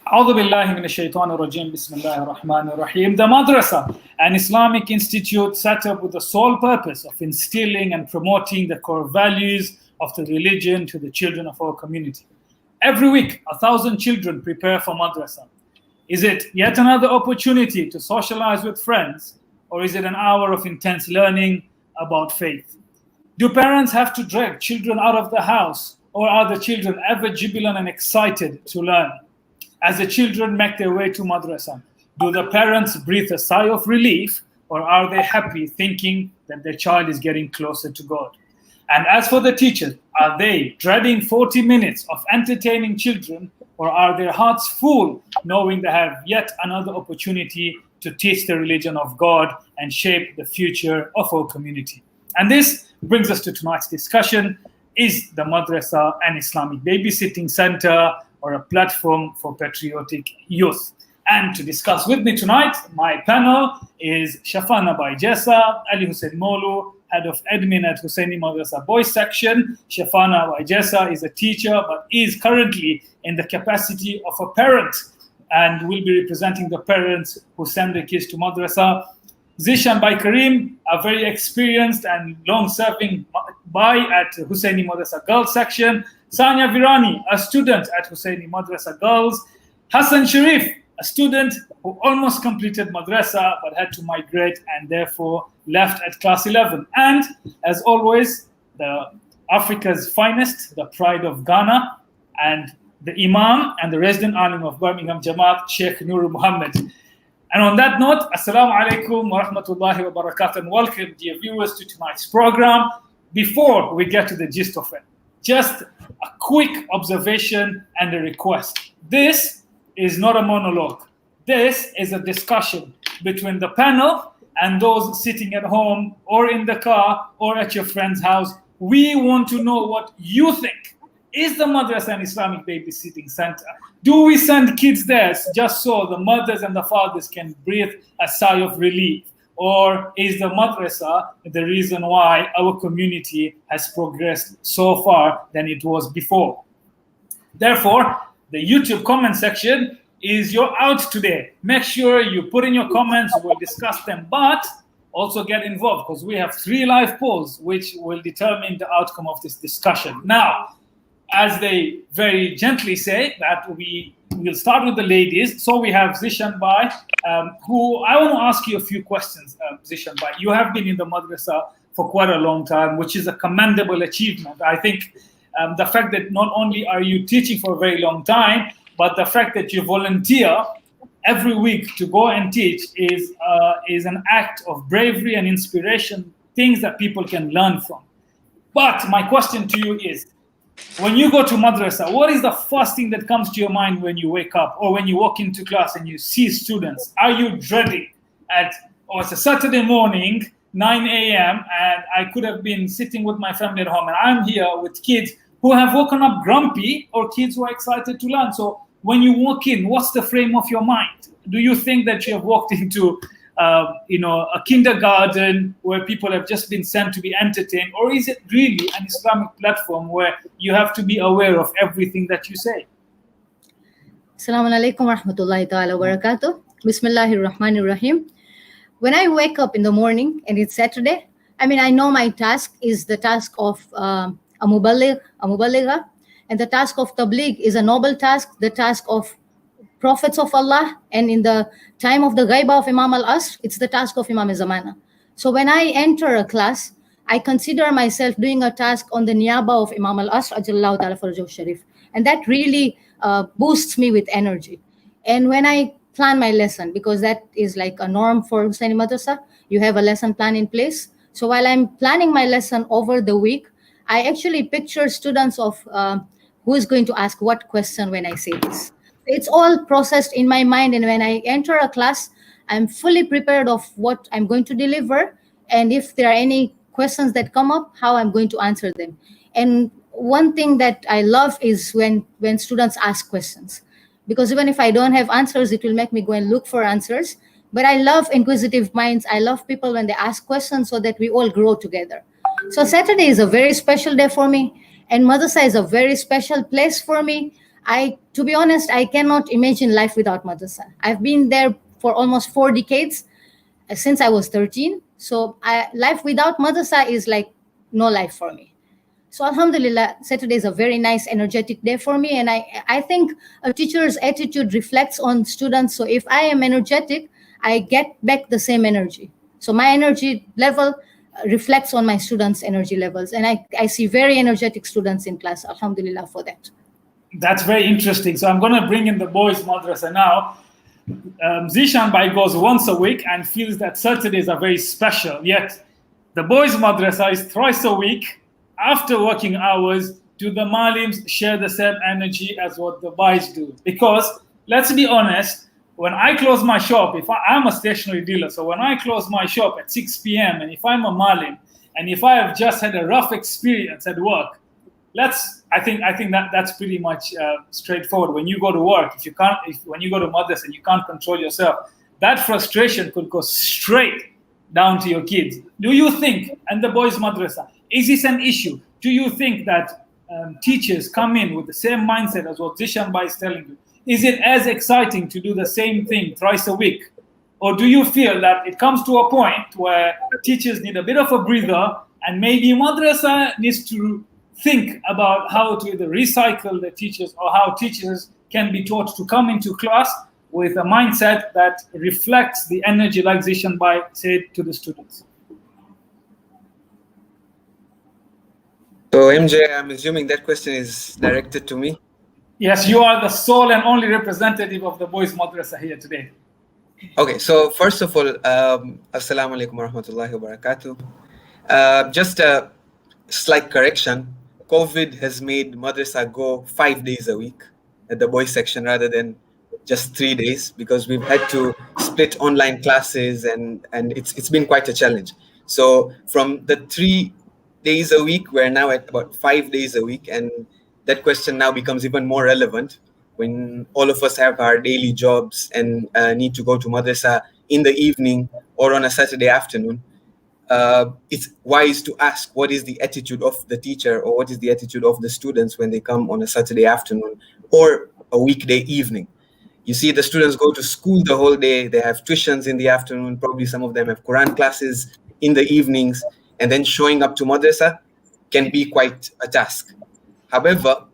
أعوذ بالله من الشيطان الرجيم بسم الله الرحمن الرحيم. The Madrasah, an Islamic institute set up with the sole purpose of instilling and promoting the core values of the religion to the children of our community. Every week, 1,000 children prepare for Madrasah. Is it yet another opportunity to socialize with friends, or is it an hour of intense learning about faith? Do parents have to drag children out of the house, or are the children ever jubilant and excited to learn? As the children make their way to Madrasah, do the parents breathe a sigh of relief, or are they happy thinking that their child is getting closer to God? And as for the teachers, are they dreading 40 minutes of entertaining children, or are their hearts full knowing they have yet another opportunity to teach the religion of God and shape the future of our community? And this brings us to tonight's discussion: is the Madrasah an Islamic babysitting center or a platform for patriotic youth? And to discuss with me tonight, my panel is Shafana Baijesa, ALIHUSSEIN MOLOO, Head of Admin at Husseini Madrasa Boys Section. Shafana Baijesa is a teacher, but is currently in the capacity of a parent and will be representing the parents who send their kids to Madrasa. ZISHAN by KARIM, a very experienced and long-serving by at Husseini Madrasa Girls Section. Sanya Virani, a student at Husseini Madrasa Girls. Hassan Sharif, a student who almost completed Madrasa but had to migrate and therefore left at class 11. And as always, the Africa's finest, the pride of Ghana, and the Imam and the resident alim of Birmingham Jamaat, Sheikh NURU Muhammad. And on that note, Assalamu alaikum wa rahmatullahi wa barakatuh, and welcome, dear viewers, to tonight's program. Before we get to the gist of it, just a quick observation and a request. This is not a monologue. This is a discussion between the panel and those sitting at home or in the car or at your friend's house. We want to know what you think. Is the Madrasah an Islamic babysitting center? Do we send kids there just so the mothers and the fathers can breathe a sigh of relief? Or is the Madrasah the reason why our community has progressed so far than it was before? Therefore, the YouTube comment section is your out today. Make sure you put in your comments, we'll discuss them, but also get involved because we have 3 live polls which will determine the outcome of this discussion. Now, as they very gently say, that we will start with the ladies. So we have Zishan Bai, who I want to ask you a few questions, Zishan Bai. You have been in the Madrasa for quite a long time, which is a commendable achievement. I think the fact that not only are you teaching for a very long time, but the fact that you volunteer every week to go and teach is an act of bravery and inspiration, things that people can learn from. But my question to you is, when you go to Madrasa, what is the first thing that comes to your mind when you wake up or when you walk into class and you see students? Are you dreading it's a Saturday morning, 9 a.m., and I could have been sitting with my family at home, and I'm here with kids who have woken up grumpy or kids who are excited to learn. So when you walk in, what's the frame of your mind? Do you think that you have walked into a kindergarten where people have just been sent to be entertained, or is it really an Islamic platform where you have to be aware of everything that you say? Assalamu alaikum wa rahmatullahi ta'ala wa barakatuh. Bismillahir Rahmanir Rahim. When I wake up in the morning and it's Saturday, I know my task is the task of a muballigha, and the task of tabligh is a noble task, the task of prophets of Allah, and in the time of the ghaibah of Imam al-Asr, it's the task of Imam al-Zamana. So when I enter a class, I consider myself doing a task on the niyaba of Imam al-Asr, ajallahu ta'ala farajahu sharif. And that really boosts me with energy. And when I plan my lesson, because that is like a norm for Husseini Madrasa, you have a lesson plan in place. So while I'm planning my lesson over the week, I actually picture students of who is going to ask what question when I say this. It's all processed in my mind, and when I enter a class, I'm fully prepared of what I'm going to deliver, and if there are any questions that come up, how I'm going to answer them. And one thing that I love is when students ask questions, because even if I don't have answers, it will make me go and look for answers. But I love inquisitive minds. I love people when they ask questions so that we all grow together. So Saturday is a very special day for me, and Madrasa is a very special place for me. To be honest, I cannot imagine life without madrasa. I've been there for almost 4 decades, since I was 13. So life without madrasa is like no life for me. So Alhamdulillah, Saturday is a very nice, energetic day for me. And I think a teacher's attitude reflects on students. So if I am energetic, I get back the same energy. So my energy level reflects on my students' energy levels. And I see very energetic students in class. Alhamdulillah for that. That's very interesting. So I'm going to bring in the boys' madrasa now. ZISHAN goes once a week and feels that Saturdays are very special. Yet the boys' madrasa is thrice a week. After working hours, do the malims share the same energy as what the boys do? Because let's be honest, when I close my shop, I'm a stationary dealer, so when I close my shop at 6 p.m. and if I'm a malim and if I have just had a rough experience at work, I think that's pretty much straightforward. When you go to work, when you go to madrasa and you can't control yourself, that frustration could go straight down to your kids. Do you think, and the boys' madrasa, is this an issue? Do you think that teachers come in with the same mindset as what ZISHAN is telling you? Is it as exciting to do the same thing thrice a week? Or do you feel that it comes to a point where teachers need a bit of a breather and maybe madrasa needs to think about how to either recycle the teachers or how teachers can be taught to come into class with a mindset that reflects the energy like ZISHAN said to the students? So MJ, I'm assuming that question is directed to me. Yes, you are the sole and only representative of the boys' madrasa here today. Okay, so first of all, Assalamu alaikum wa rahmatullahi wa barakatuh. Just a slight correction. COVID has made madrasa go 5 days a week at the boys section rather than just 3 days, because we've had to split online classes and it's been quite a challenge. So from the 3 days a week, we're now at about 5 days a week, and that question now becomes even more relevant when all of us have our daily jobs and need to go to madrasa in the evening or on a Saturday afternoon. It's wise to ask what is the attitude of the teacher or what is the attitude of the students when they come on a Saturday afternoon or a weekday evening. You see, the students go to school the whole day, they have tuitions in the afternoon, probably some of them have Quran classes in the evenings, and then showing up to madrasa can be quite a task. However,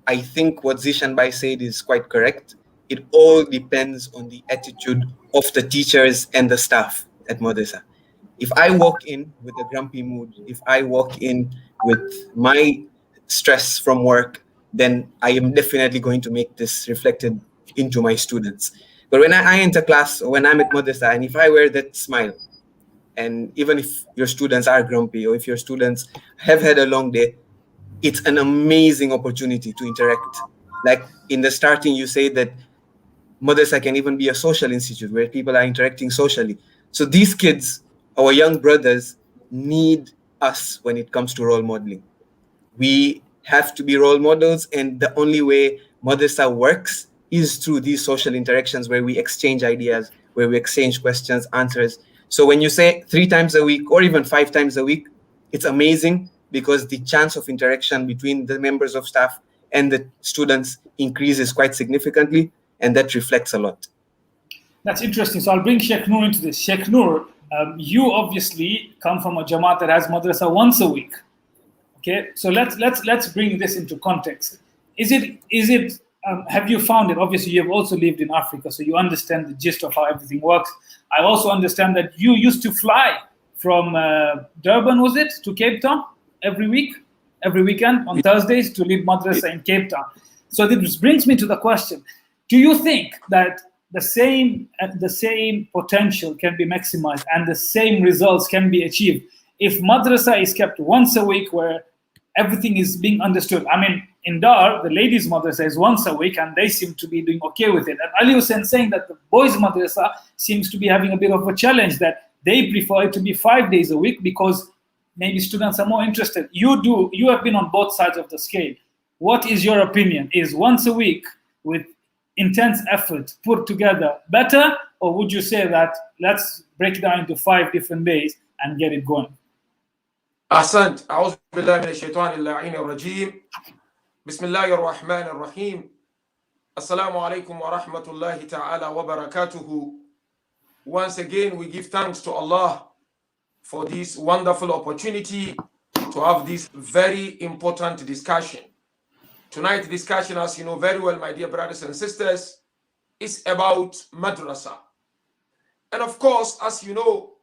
I think what ZISHAN said is quite correct. It all depends on the attitude of the teachers and the staff at madrasa. If I walk in with a grumpy mood, if I walk in with my stress from work, then I am definitely going to make this reflected into my students. But when I enter class or when I'm at madrasa, and if I wear that smile, and even if your students are grumpy or if your students have had a long day, it's an amazing opportunity to interact. Like in the starting, you say that madrasa can even be a social institute where people are interacting socially. So these kids, our young brothers, need us when it comes to role modeling. We have to be role models, and the only way madrasa works is through these social interactions where we exchange ideas, where we exchange questions, answers. So when you say 3 times a week or even 5 times a week, it's amazing because the chance of interaction between the members of staff and the students increases quite significantly, and that reflects a lot. That's interesting. So I'll bring Sheikh Nur into this. Sheikh Nur, you obviously come from a Jamaat that has madrasa once a week. Okay, so let's bring this into context. Is it have you found it? Obviously, you have also lived in Africa, so you understand the gist of how everything works. I also understand that you used to fly from Durban, was it, to Cape Town every weekend on Thursdays to lead madrasa in Cape Town. So this brings me to the question: do you think that the same potential can be maximized and the same results can be achieved if madrasa is kept once a week, where everything is being understood? I mean, in Dar, the ladies' madrasa is once a week, and they seem to be doing okay with it. And ALIHUSSEIN saying that the boys' madrasa seems to be having a bit of a challenge, that they prefer it to be 5 days a week because maybe students are more interested. You have been on both sides of the scale. What is your opinion? Is once a week with intense effort put together better, or would you say that let's break it down into 5 different days and get it going? أحسنت. أعوذ بالله من الشيطان اللعين الرجيم. بسم الله الرحمن الرحيم. Assalamu alaikum wa rahmatullahi ta'ala wa barakatuhu. Once again, we give thanks to Allah for this wonderful opportunity to have this very important discussion. Tonight's discussion, as you know very well, my dear brothers and sisters, is about Madrasah. And of course, as you know,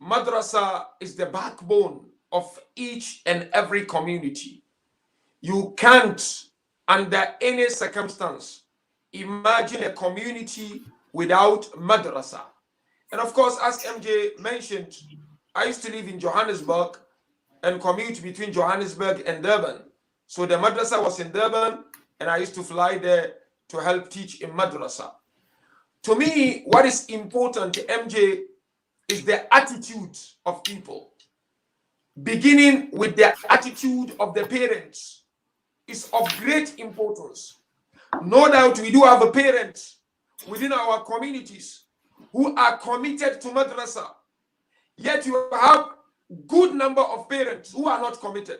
Madrasah is the backbone of each and every community. You can't, under any circumstance, imagine a community without Madrasah. And of course, as MJ mentioned, I used to live in Johannesburg and commute between Johannesburg and Durban. So the Madrasah was in Durban, and I used to fly there to help teach in Madrasah. To me, what is important, MJ, is the attitude of people. Beginning with the attitude of the parents is of great importance. No doubt we do have a parent within our communities who are committed to Madrasah. Yet you have good number of parents who are not committed.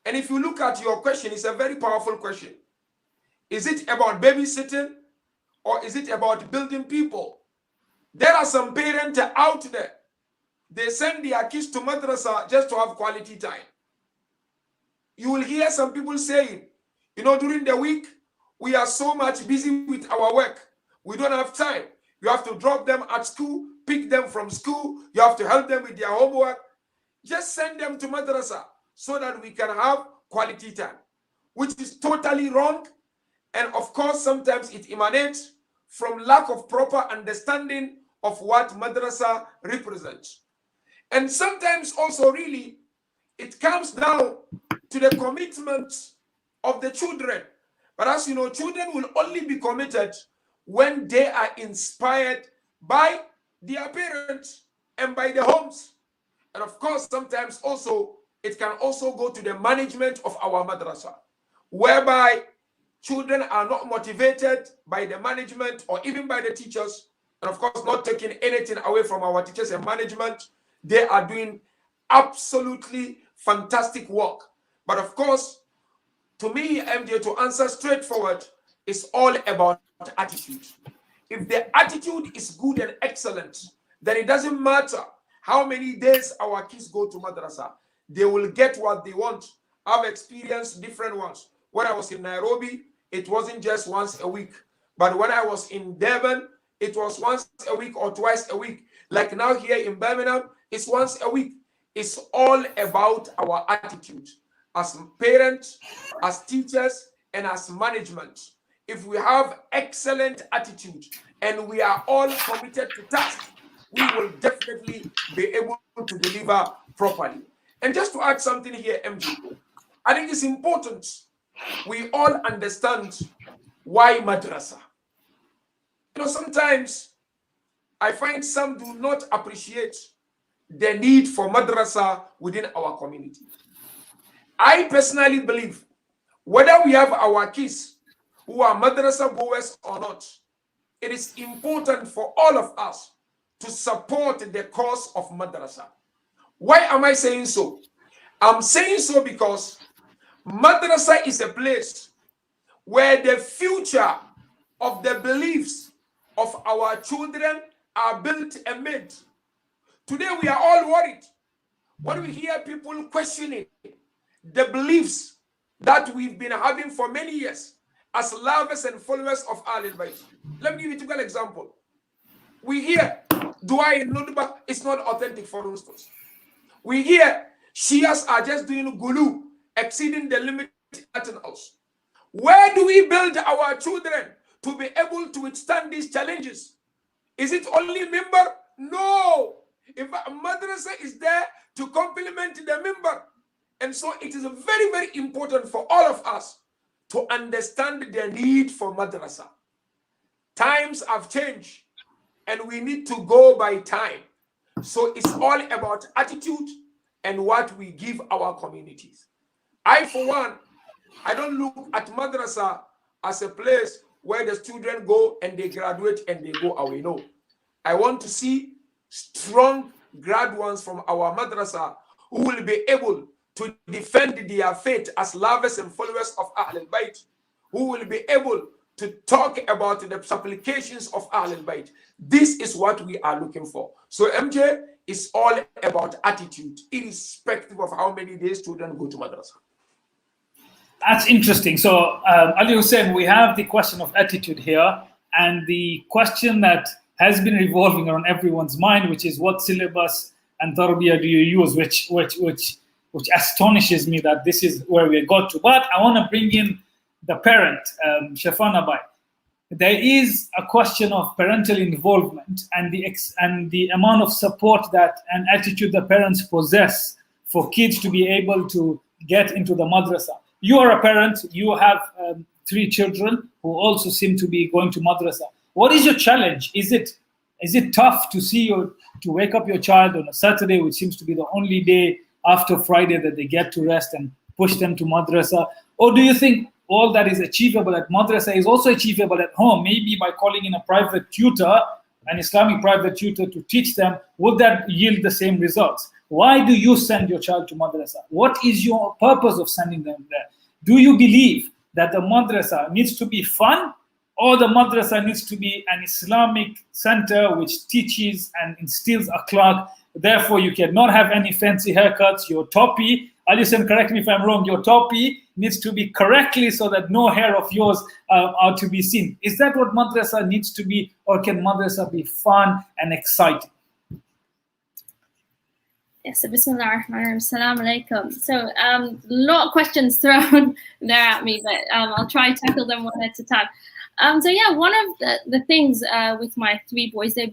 And if you look at your question, it's a very powerful question. Is it about babysitting or is it about building people? There are some parents out there, they send their kids to Madrasah just to have quality time. You will hear some people saying, you know, during the week, we are so much busy with our work. We don't have time. You have to drop them at school, pick them from school. You have to help them with their homework. Just send them to Madrasah so that we can have quality time, which is totally wrong. And of course, sometimes it emanates from lack of proper understanding of what Madrasah represents. And sometimes also really, it comes down to the commitment of the children. But as you know, children will only be committed when they are inspired by their parents and by the homes. And of course, sometimes also, it can also go to the management of our madrasa, whereby children are not motivated by the management or even by the teachers. And of course, not taking anything away from our teachers and management. They are doing absolutely fantastic work. But of course, to me, MJ, to answer straightforward, it's all about attitude. If the attitude is good and excellent, then it doesn't matter how many days our kids go to madrasa. They will get what they want. I've experienced different ones. When I was in Nairobi, it wasn't just once a week. But when I was in Durban, it was once a week or twice a week. Like now here in Birmingham, it's once a week. It's all about our attitude as parents, as teachers, and as management. If we have excellent attitude and we are all committed to task, we will definitely be able to deliver properly. And just to add something here, MG, I think it's important we all understand why madrasa. You know, sometimes I find some do not appreciate the need for madrasa within our community. I personally believe whether we have our kids who are madrasa goers or not, it is important for all of us to support the cause of madrasa. Why am I saying so? I'm saying so because madrasa is a place where the future of the beliefs of our children are built and made. Today we are all worried when we hear people questioning the beliefs that we've been having for many years as lovers and followers of Ahlul-Bayt. Let me give you a typical example. We hear Dua in Nudba is not authentic, for instance. We hear Shias are just doing gulu, exceeding the limit at an house. Where do we build our children to be able to withstand these challenges? Is it only member? No. In fact, madrasa is there to complement the member. And so it is very, very important for all of us to understand the need for madrasa. Times have changed and we need to go by time. So it's all about attitude and what we give our communities. I, for one, I don't look at madrasa as a place where the students go and they graduate and they go away. No. I want to see strong graduates from our madrasa who will be able to defend their faith as lovers and followers of Ahlul Bayt, who will be able to talk about the supplications of Ahl al-Bayt. This is what we are looking for. So MJ is all about attitude, irrespective of how many days children go to madrasa. That's interesting. So, ALIHUSSEIN, we have the question of attitude here, and the question that has been revolving around everyone's mind, which is what syllabus and tarbiyah do you use, which astonishes me that this is where we got to. But I want to bring in the parent, Shafana Bai. There is a question of parental involvement and the amount of support that and attitude the parents possess for kids to be able to get into the madrasa. You are a parent, you have 3 children who also seem to be going to madrasa. What is your challenge? Is it tough to wake up your child on a Saturday, which seems to be the only day after Friday that they get to rest, and push them to madrasa? Or do you think all that is achievable at madrasa is also achievable at home, maybe by calling in a private tutor, an Islamic private tutor, to teach them? Would that yield the same results? Why do you send your child to madrasa? What is your purpose of sending them there? Do you believe that the madrasa needs to be fun, or the madrasa needs to be an Islamic center which teaches and instills akhlaq? Therefore, you cannot have any fancy haircuts. Your topi, ALIHUSSEIN, correct me if I'm wrong, your topi needs to be correctly so that no hair of yours are to be seen. Is that what madrasa needs to be, or can madrasa be fun and exciting? Yes, so Bismillah ar-Rahman ar-Rahim. Assalamu alaikum. So a lot of questions thrown there at me, but I'll try to tackle them one at a time. So yeah, one of the things with my 3 boys, they're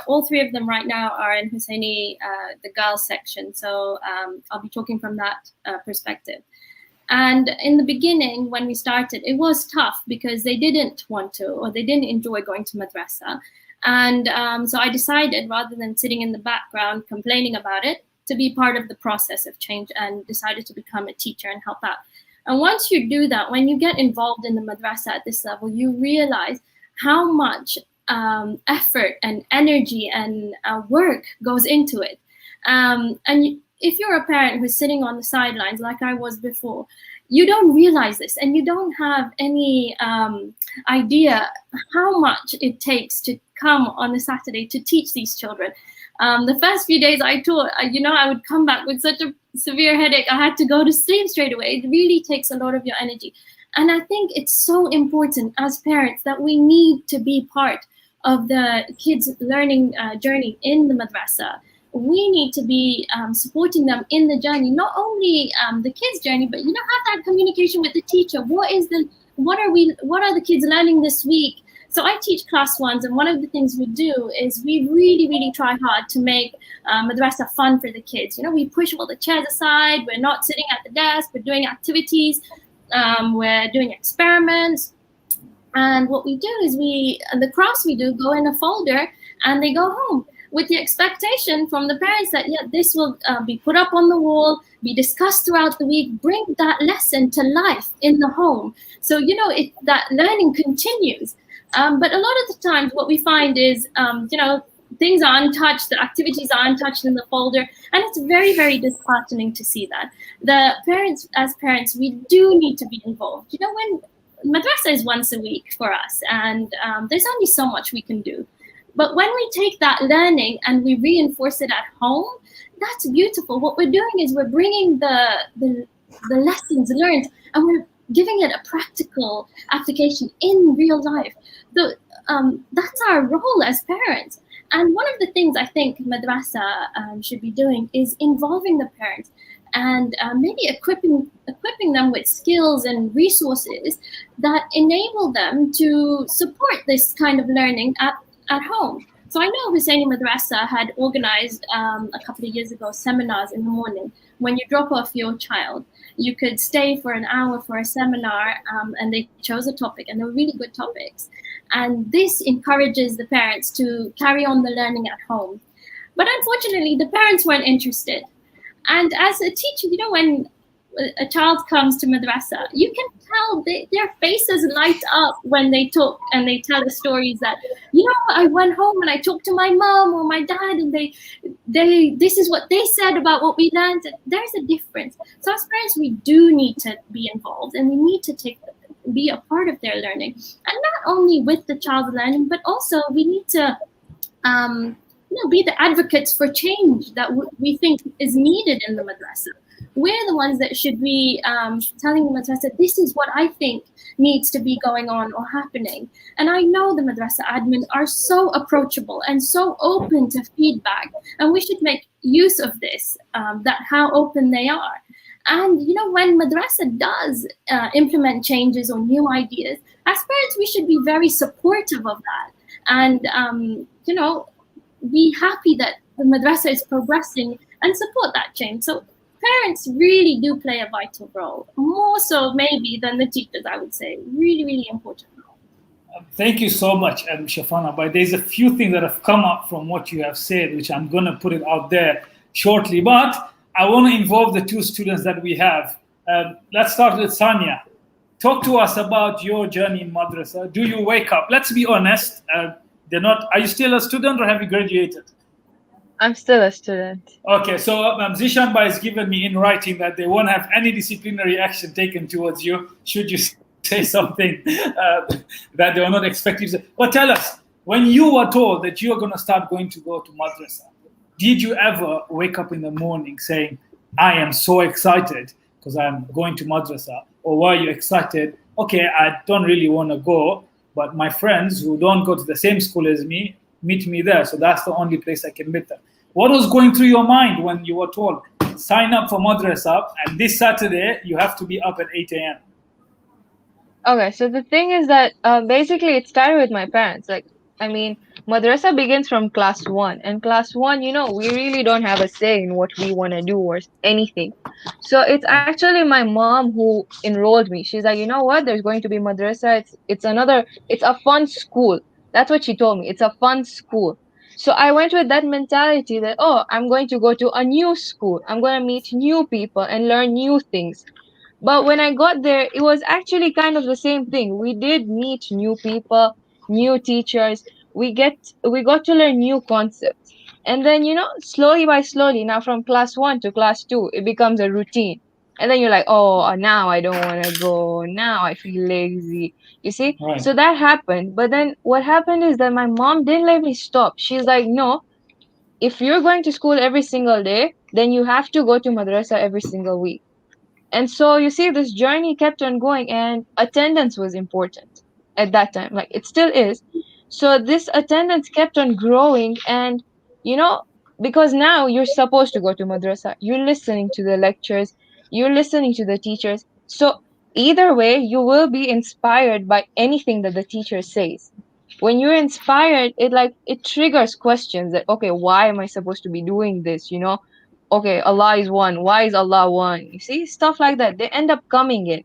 all 3 of them right now are in Husseini, the girls section. So I'll be talking from that perspective. And in the beginning, when we started, it was tough because they didn't want to, or they didn't enjoy going to madrasa. And so I decided, rather than sitting in the background complaining about it, to be part of the process of change, and decided to become a teacher and help out. And once you do that, when you get involved in the madrasa at this level, you realize how much effort and energy and work goes into it. If you're a parent who's sitting on the sidelines, like I was before, you don't realize this, and you don't have any idea how much it takes to come on a Saturday to teach these children. The first few days I taught, I would come back with such a severe headache. I had to go to sleep straight away. It really takes a lot of your energy. And I think it's so important as parents that we need to be part of the kids' learning journey in the madrasa. We need to be supporting them in the journey, not only the kids' journey, but have that communication with the teacher. What are the kids learning this week? So I teach class 1s, and one of the things we do is we really, really try hard to make madrasa fun for the kids. We push all the chairs aside. We're not sitting at the desk. We're doing activities. We're doing experiments. And what we do is the crafts we do go in a folder, and they go home with the expectation from the parents that, this will be put up on the wall, be discussed throughout the week, bring that lesson to life in the home. So, that learning continues. But a lot of the times what we find is, things are untouched, the activities are untouched in the folder, and it's very, very disheartening to see that. As parents, we do need to be involved. When madrasa is once a week for us, and there's only so much we can do. But when we take that learning and we reinforce it at home, that's beautiful. What we're doing is we're bringing the lessons learned, and we're giving it a practical application in real life. So that's our role as parents. And one of the things I think madrasa should be doing is involving the parents and maybe equipping them with skills and resources that enable them to support this kind of learning at home. So I know Husseini Madrasa had organized a couple of years ago seminars in the morning. When you drop off your child, you could stay for an hour for a seminar, and they chose a topic, and they were really good topics. And this encourages the parents to carry on the learning at home. But unfortunately, the parents weren't interested. And as a teacher, when a child comes to madrasa, you can tell their faces light up when they talk and they tell the stories that, I went home and I talked to my mom or my dad, and this is what they said about what we learned. There's a difference. So as parents, we do need to be involved, and we need to take be a part of their learning. And not only with the child's learning, but also we need to be the advocates for change that we think is needed in the madrasa. We're the ones that should be telling the madrasa, this is what I think needs to be going on or happening. And I know the madrasa admin are so approachable and so open to feedback, and we should make use of this, that how open they are. And when madrasa does implement changes or new ideas, as parents we should be very supportive of that, and be happy that the madrasa is progressing and support that change. So parents really do play a vital role, more so maybe than the teachers, I would say. Really, really important role. Thank you so much, Shafana. But there's a few things that have come up from what you have said, which I'm going to put it out there shortly. But I want to involve the two students that we have. Let's start with Sanya. Talk to us about your journey in madrasa. Do you wake up? Let's be honest. Are you still a student or have you graduated? I'm still a student. Okay, so ZISHAN has given me in writing that they won't have any disciplinary action taken towards you should you say something that they were not expecting you to say. But tell us, when you were told that you are going to start going to go to madrasa, did you ever wake up in the morning saying, I am so excited because I'm going to madrasa? Or were you excited, okay, I don't really want to go, but my friends who don't go to the same school as me meet me there, so that's the only place I can meet them? What was going through your mind when you were told, sign up for madrasa, and this Saturday you have to be up at 8 a.m.? Okay, so the thing is that basically it started with my parents. Madrasa begins from class 1, and class 1, we really don't have a say in what we want to do or anything. So it's actually my mom who enrolled me. She's like, you know what, there's going to be madrasa. It's a fun school. That's what she told me. It's a fun school. So I went with that mentality that, I'm going to go to a new school. I'm going to meet new people and learn new things. But when I got there, it was actually kind of the same thing. We did meet new people, new teachers. We got to learn new concepts. And then, slowly by slowly, now from class 1 to class 2, it becomes a routine. And then you're like, now I don't want to go. Now I feel lazy. You see? Right. So that happened. But then what happened is that my mom didn't let me stop. She's like, no, if you're going to school every single day, then you have to go to madrasa every single week. And so you see, this journey kept on going, and attendance was important at that time. Like it still is. So this attendance kept on growing, and because now you're supposed to go to madrasa, you're listening to the lectures, you're listening to the teachers. So either way, you will be inspired by anything that the teacher says. When you're inspired, it triggers questions that, okay, why am I supposed to be doing this? Okay, Allah is one. Why is Allah one? You see, stuff like that. They end up coming in.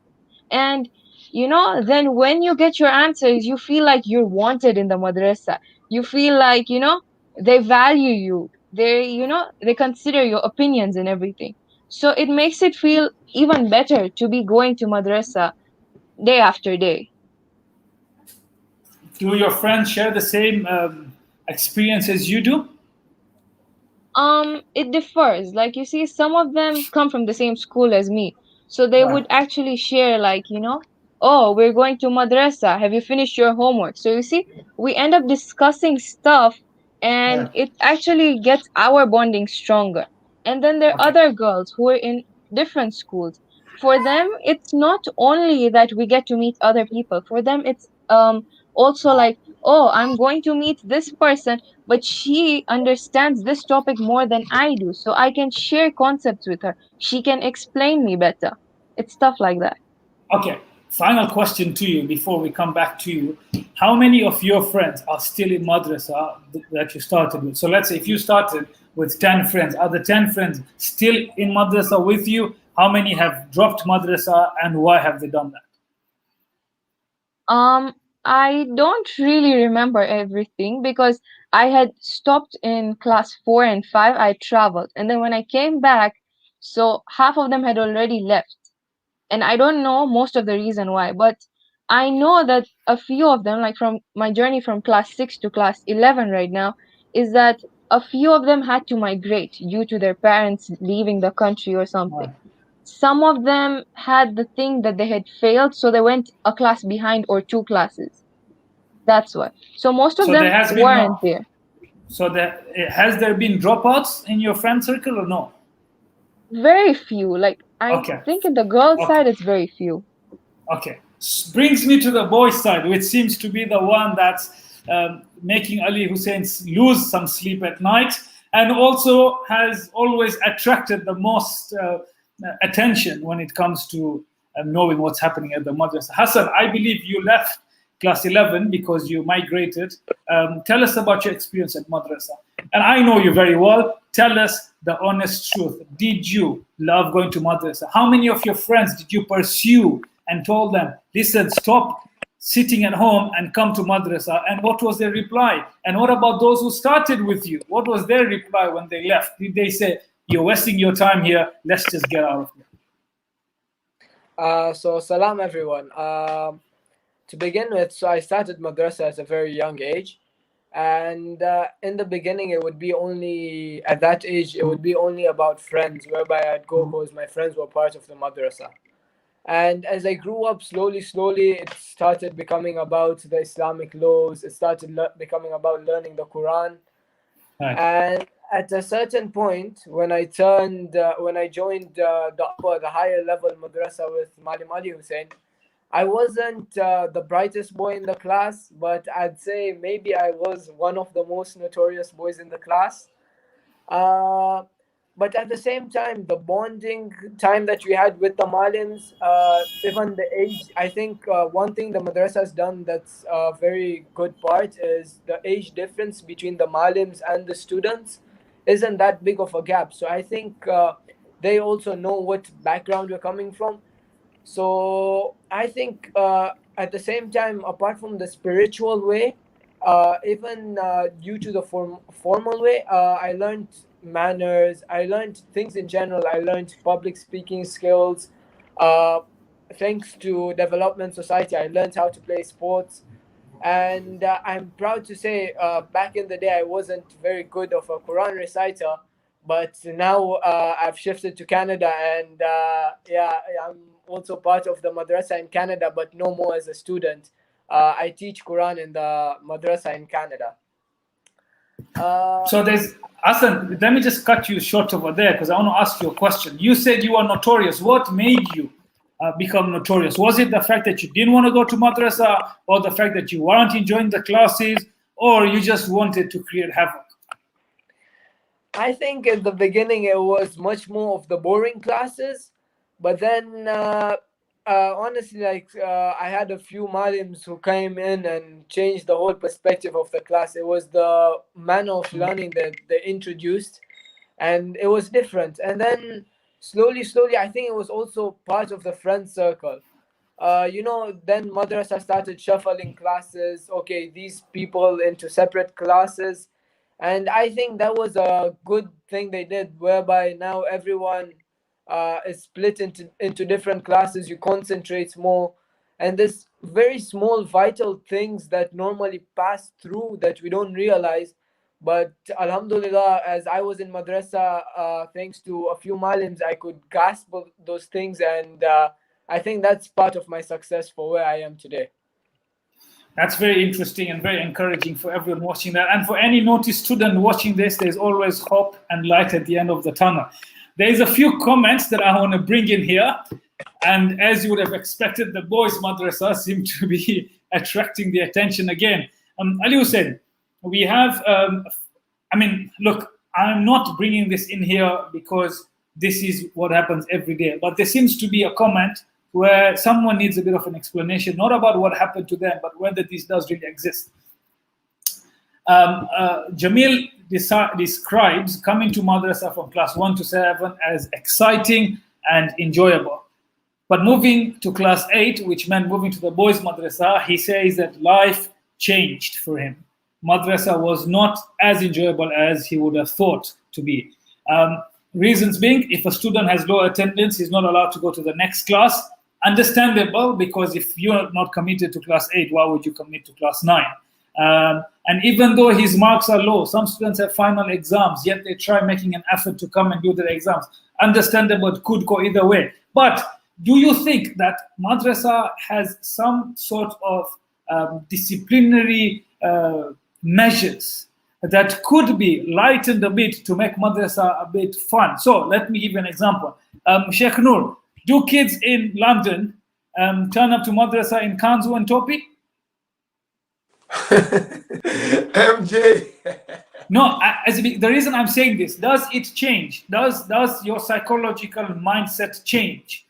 And, then when you get your answers, you feel like you're wanted in the madrasa. You feel like, they value you. They consider your opinions and everything. So it makes it feel even better to be going to madrasa day after day. Do your friends share the same experience as you do? It differs. Like you see, some of them come from the same school as me, so they would actually share, we're going to madrasa. Have you finished your homework? So you see, we end up discussing stuff, and it actually gets our bonding stronger. And then there are other girls who are in different schools. For them, it's not only that we get to meet other people. For them, it's also like, I'm going to meet this person, but she understands this topic more than I do, so I can share concepts with her. She can explain me better. It's stuff like that. Okay, final question to you before we come back to you. How many of your friends are still in madrasa that you started with? So let's say if you started with 10 friends, are the 10 friends still in madrasa with you? How many have dropped madrasa, and why have they done that? I don't really remember everything because I had stopped in class 4 and 5. I traveled, and then when I came back, so half of them had already left. And I don't know most of the reason why, but I know that a few of them, like from my journey from class 6 to class 11 right now, is that a few of them had to migrate due to their parents leaving the country or something. some of them had the thing that they had failed, so they went a class behind or 2 classes. That's why. So most of So them there has been weren't there. So has there been dropouts in your friend circle or no? Very few. Like, I Okay. think in the girls' Okay. side, it's very few. Okay. Brings me to the boys' side, which seems to be the one that's making Ali Hussein lose some sleep at night, and also has always attracted the most attention when it comes to knowing what's happening at the madrasa. Hassan, I believe you left class 11 because you migrated. Tell us about your experience at madrasa. And I know you very well. Tell us the honest truth. Did you love going to madrasa? How many of your friends did you pursue and told them, listen, stop sitting at home and come to madrasa? And what was their reply? And what about those who started with you? What was their reply when they left? Did they say, you're wasting your time here, let's just get out of here? So salam everyone. To begin with, so I started madrasa at a very young age, and in the beginning it would be only, at that age, it would be only about friends, whereby I'd go because my friends were part of the madrasa. And as I grew up, slowly, it started becoming about the Islamic laws. It started becoming about learning the Quran. Right. And at a certain point, when I joined the higher level madrasa with Malim ALIHUSSEIN, I wasn't the brightest boy in the class, but I'd say maybe I was one of the most notorious boys in the class. But at the same time, the bonding time that we had with the Malims, even the age, I think one thing the madrasa has done that's a very good part is the age difference between the Malims and the students isn't that big of a gap. So I think they also know what background we're coming from. So I think at the same time, apart from the spiritual way, even due to the formal way, I learned manners. I learned things in general. I learned public speaking skills. Thanks to Development Society, I learned how to play sports. And I'm proud to say, back in the day, I wasn't very good of a Quran reciter, but now I've shifted to Canada, and I'm also part of the madrasa in Canada, but no more as a student. I teach Quran in the madrasa in Canada. So there's, Hassan, let me just cut you short over there because I want to ask you a question. You said you are notorious. What made you become notorious? Was it the fact that you didn't want to go to madrasa, or the fact that you weren't enjoying the classes, or you just wanted to create havoc? I think in the beginning it was much more of the boring classes, but then honestly, I had a few malims who came in and changed the whole perspective of the class. It was the manner of learning that they introduced, and it was different. And then slowly, I think it was also part of the friend circle. Then madrasa started shuffling classes. Okay, these people into separate classes. And I think that was a good thing they did, whereby now everyone is split into different classes. You concentrate more, and this very small vital things that normally pass through that we don't realize. But alhamdulillah, as I was in madrasa, thanks to a few malims, I could grasp those things, and I think that's part of my success for where I am today. That's very interesting and very encouraging for everyone watching that. And for any naughty student watching this, there's always hope and light at the end of the tunnel. There's a few comments that I want to bring in here. And as you would have expected, the boys' madrasa seem to be attracting the attention again. Ali Hussein, we have, look, I'm not bringing this in here because this is what happens every day. But there seems to be a comment where someone needs a bit of an explanation, not about what happened to them, but whether this does really exist. Jamil describes coming to madrasa from class 1 to 7 as exciting and enjoyable. But moving to class 8, which meant moving to the boys' madrasa, he says that life changed for him. Madrasa was not as enjoyable as he would have thought to be. Reasons being, if a student has low attendance, he's not allowed to go to the next class. Understandable, because if you're not committed to class 8, why would you commit to class 9? And even though his marks are low, some students have final exams, yet they try making an effort to come and do their exams. Understandable, it could go either way. But do you think that madrasa has some sort of disciplinary measures that could be lightened a bit to make madrasa a bit fun? So let me give you an example. Sheikh Nur, do kids in London turn up to madrasa in kanzu and topi? MJ. No, the reason I'm saying this, does it change? Does your psychological mindset change?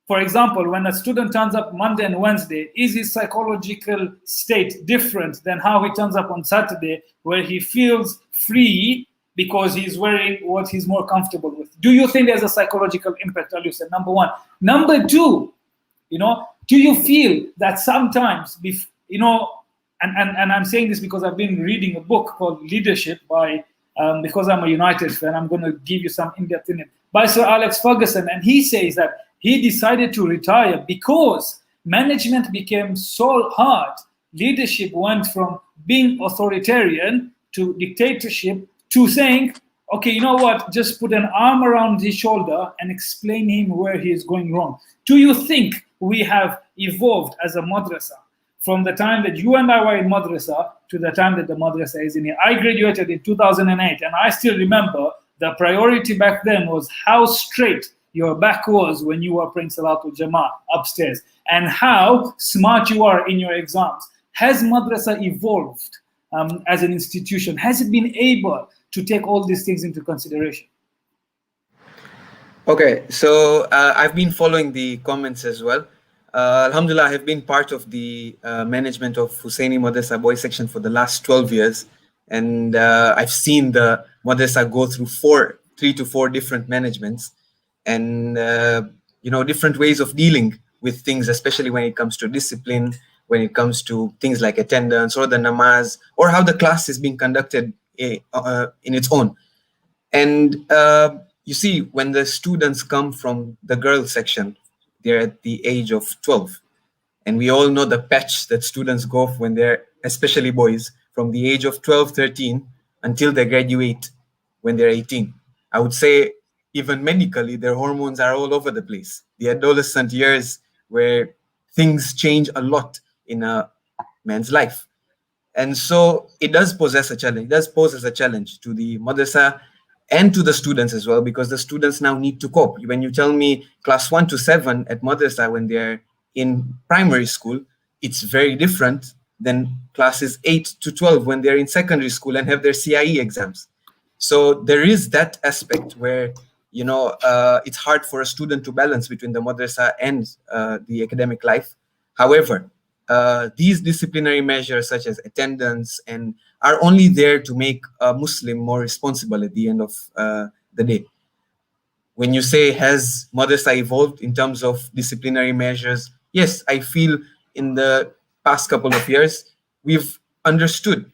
For example, when a student turns up Monday and Wednesday, is his psychological state different than how he turns up on Saturday, where he feels free because he's wearing what he's more comfortable with? Do you think there's a psychological impact, ALIHUSSEIN? Number one. Number two, do you feel that sometimes, and I'm saying this because I've been reading a book called Leadership by, because I'm a United fan, I'm going to give you some in-depth in it, by Sir Alex Ferguson, and he says that he decided to retire because management became so hard. Leadership went from being authoritarian to dictatorship to saying, okay, you know what, just put an arm around his shoulder and explain him where he is going wrong. Do you think we have evolved as a madrasa from the time that you and I were in madrasa to the time that the madrasa is in here? I graduated in 2008, and I still remember the priority back then was how straight your back was when you were praying Salatul Jama'ah upstairs, and how smart you are in your exams. Has madrasa evolved as an institution? Has it been able to take all these things into consideration? Okay, so I've been following the comments as well. Alhamdulillah, I have been part of the management of Husseini Madrasa Boys Section for the last 12 years. And I've seen the madrasa go through 3 to 4 different managements, and different ways of dealing with things, especially when it comes to discipline, when it comes to things like attendance or the namaz, or how the class is being conducted in its own. And you see, when the students come from the girls section, they're at the age of 12. And we all know the patch that students go when they're, especially boys, from the age of 12, 13 until they graduate when they're 18. I would say even medically, their hormones are all over the place. The adolescent years where things change a lot in a man's life. And so it does possess a challenge. It does pose as a challenge to the madrasa and to the students as well, because the students now need to cope. When you tell me class 1 to 7 at madrasa when they're in primary school, it's very different than classes 8 to 12 when they're in secondary school and have their CIE exams. So there is that aspect where, it's hard for a student to balance between the madrasa and the academic life. However, these disciplinary measures such as attendance are only there to make a Muslim more responsible at the end of the day. When you say, has madrasa evolved in terms of disciplinary measures? Yes, I feel in the past couple of years, we've understood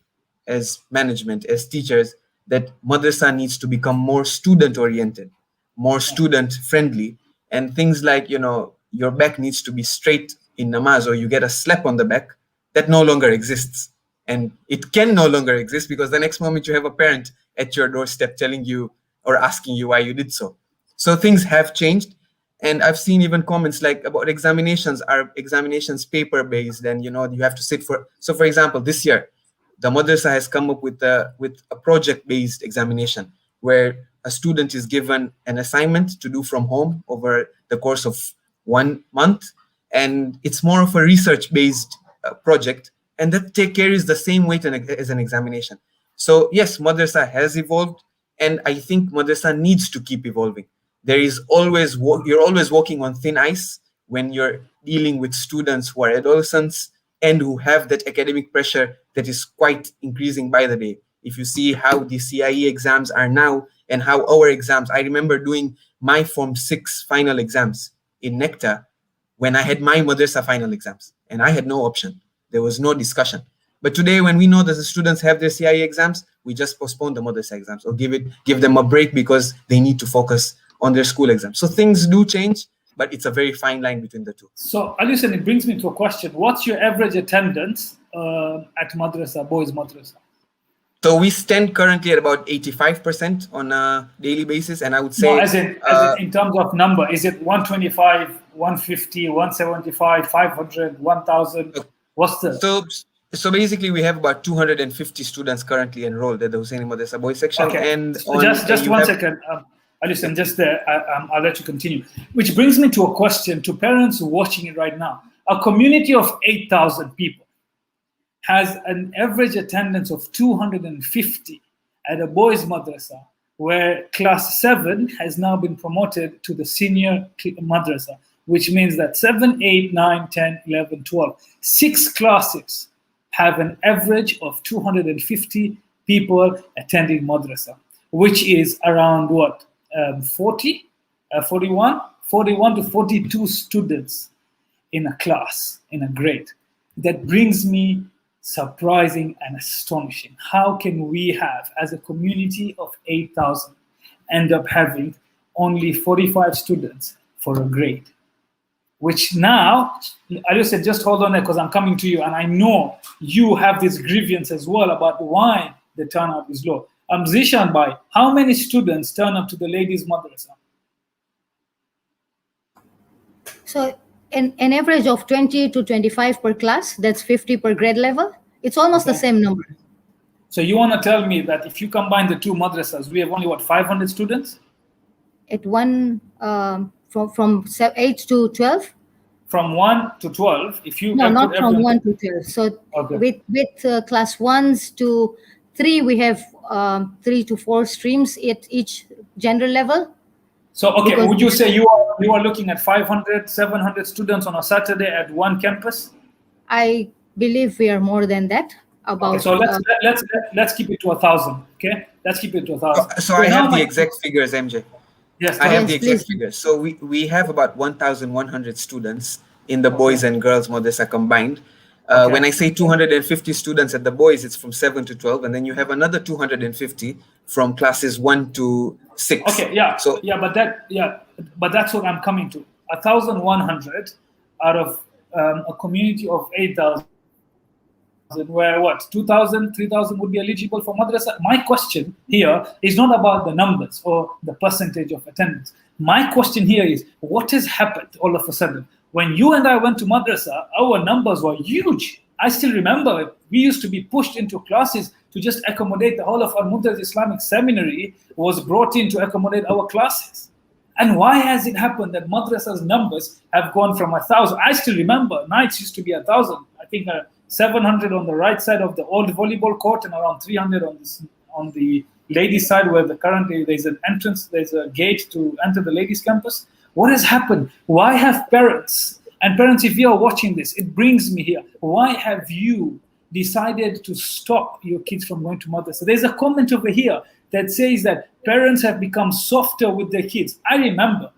as management, as teachers, that madrasa needs to become more student-oriented, more student-friendly, and things like, your back needs to be straight in namaz, or you get a slap on the back, that no longer exists. And it can no longer exist because the next moment you have a parent at your doorstep telling you or asking you why you did so. So things have changed. And I've seen even comments like about examinations. Are examinations paper-based? And, you have to sit for... So, for example, this year, the madrasa has come up with a project-based examination where a student is given an assignment to do from home over the course of 1 month. And it's more of a research-based project. And that carries the same weight as an examination. So, yes, madrasa has evolved. And I think madrasa needs to keep evolving. You're always walking on thin ice when you're dealing with students who are adolescents and who have that academic pressure that is quite increasing by the day. If you see how the CIE exams are now and how our exams, I remember doing my Form 6 final exams in Nectar when I had my madrasa final exams and I had no option. There was no discussion. But today, when we know that the students have their CIE exams, we just postpone the madrasa exams or give them a break because they need to focus on their school exams. So things do change, but it's a very fine line between the two. So, ALIHUSSEIN, it brings me to a question. What's your average attendance at madrasa, boys madrasa? So we stand currently at about 85% on a daily basis, and I would say, no, as in terms of number, is it 125, 150, 175, 500, 1,000? What's the? So basically, we have about 250 students currently enrolled at the Husseini Madrasa Boys section. Okay. And so just 1 second, Alison, just there, I'll let you continue. Which brings me to a question to parents watching it right now. A community of 8,000 people has an average attendance of 250 at a boys madrasa, where class 7 has now been promoted to the senior madrasa, which means that 7, 8, 9, 10, 11, 12, 6 classes have an average of 250 people attending madrasa, which is around what, 41 to 42 students in a class, in a grade. That brings me surprising and astonishing. How can we have, as a community of 8,000, end up having only 45 students for a grade? Which now, Aliyu said, just hold on there because I'm coming to you, and I know you have this grievance as well about why the turnout is low. Zishan, by how many students turn up to the ladies' madrasa? So an average of 20 to 25 per class, that's 50 per grade level. It's almost the same number. So you want to tell me that if you combine the two madrasas, we have only, what, 500 students? At one, from 8 to 12? From 1 to 12, if you... No, not from 1 to 12. So okay. with class 1s to 3, we have 3 to 4 streams at each gender level. So, okay, because would you say you are looking at 500, 700 students on a Saturday at one campus? I believe we are more than that. About. Okay, so let's keep it to 1,000. Okay, let's keep it to 1,000. So I have the exact figures, MJ. Yes, I have the exact figures. So we have about 1,100 students in the boys and girls madrasa combined. When I say 250 students at the boys, it's from 7 to 12, and then you have another 250 from classes 1 to 6. Okay, yeah. So but that's what I'm coming to. 1,100 out of a community of 8,000, where what, 2,000, 3,000 would be eligible for madrasa. My question here is not about the numbers or the percentage of attendance. My question here is, what has happened all of a sudden? When you and I went to madrasa, our numbers were huge. I still remember we used to be pushed into classes to just accommodate the whole of our Munta's Islamic Seminary was brought in to accommodate our classes. And why has it happened that madrasa's numbers have gone from 1,000? I still remember nights used to be 1,000. I think 700 on the right side of the old volleyball court and around 300 on the ladies' side, where currently there's an entrance, there's a gate to enter the ladies' campus. What has happened? Why have parents, and parents, if you are watching this, it brings me here, why have you decided to stop your kids from going to madrasa? There's a comment over here that says that parents have become softer with their kids. I remember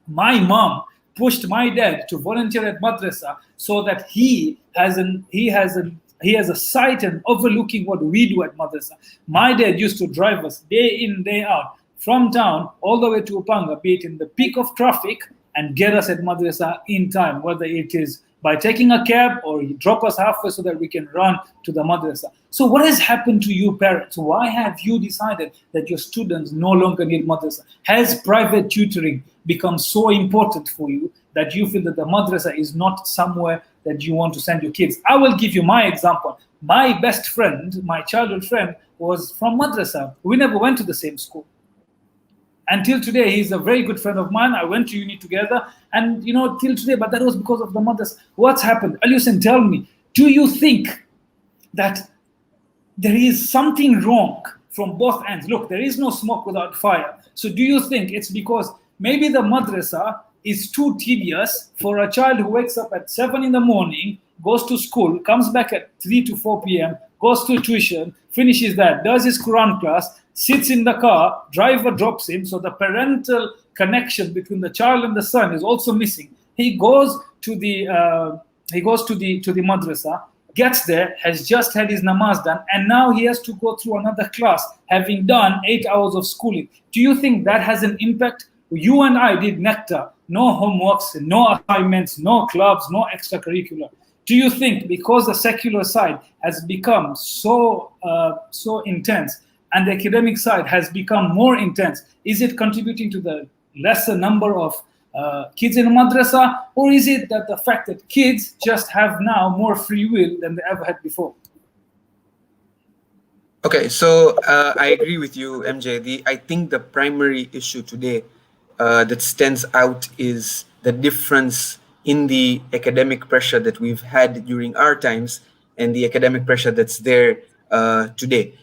my mom pushed my dad to volunteer at madrasa so that he has a sight and overlooking what we do at madrasa. My dad used to drive us day in, day out, from town all the way to Upanga, be it in the peak of traffic, and get us at madrasa in time, whether it is by taking a cab or you drop us halfway so that we can run to the madrasa. So what has happened to you parents? Why have you decided that your students no longer need madrasa? Has private tutoring become so important for you that you feel that the madrasa is not somewhere that you want to send your kids? I will give you my example. My best friend, my childhood friend, was from madrasa. We never went to the same school. Until today, he's a very good friend of mine. I went to uni together, and till today, but that was because of the madrasa. What's happened? ALIHUSSEIN, tell me, do you think that there is something wrong from both ends? Look, there is no smoke without fire. So do you think it's because maybe the madrasa is too tedious for a child who wakes up at 7 in the morning, goes to school, comes back at 3 to 4 p.m., goes to tuition, finishes that, does his Quran class, sits in the car, driver drops him, so the parental connection between the child and the son is also missing. He goes to the madrasa, gets there, has just had his namaz done, and now he has to go through another class, having done 8 hours of schooling. Do you think that has an impact? You and I did nectar, no homeworks, no assignments, no clubs, no extracurricular. Do you think because the secular side has become so intense and the academic side has become more intense, is it contributing to the lesser number of kids in madrasa, or is it that the fact that kids just have now more free will than they ever had before? Okay, so I agree with you, MJ. I think the primary issue today that stands out is the difference in the academic pressure that we've had during our times and the academic pressure that's there today.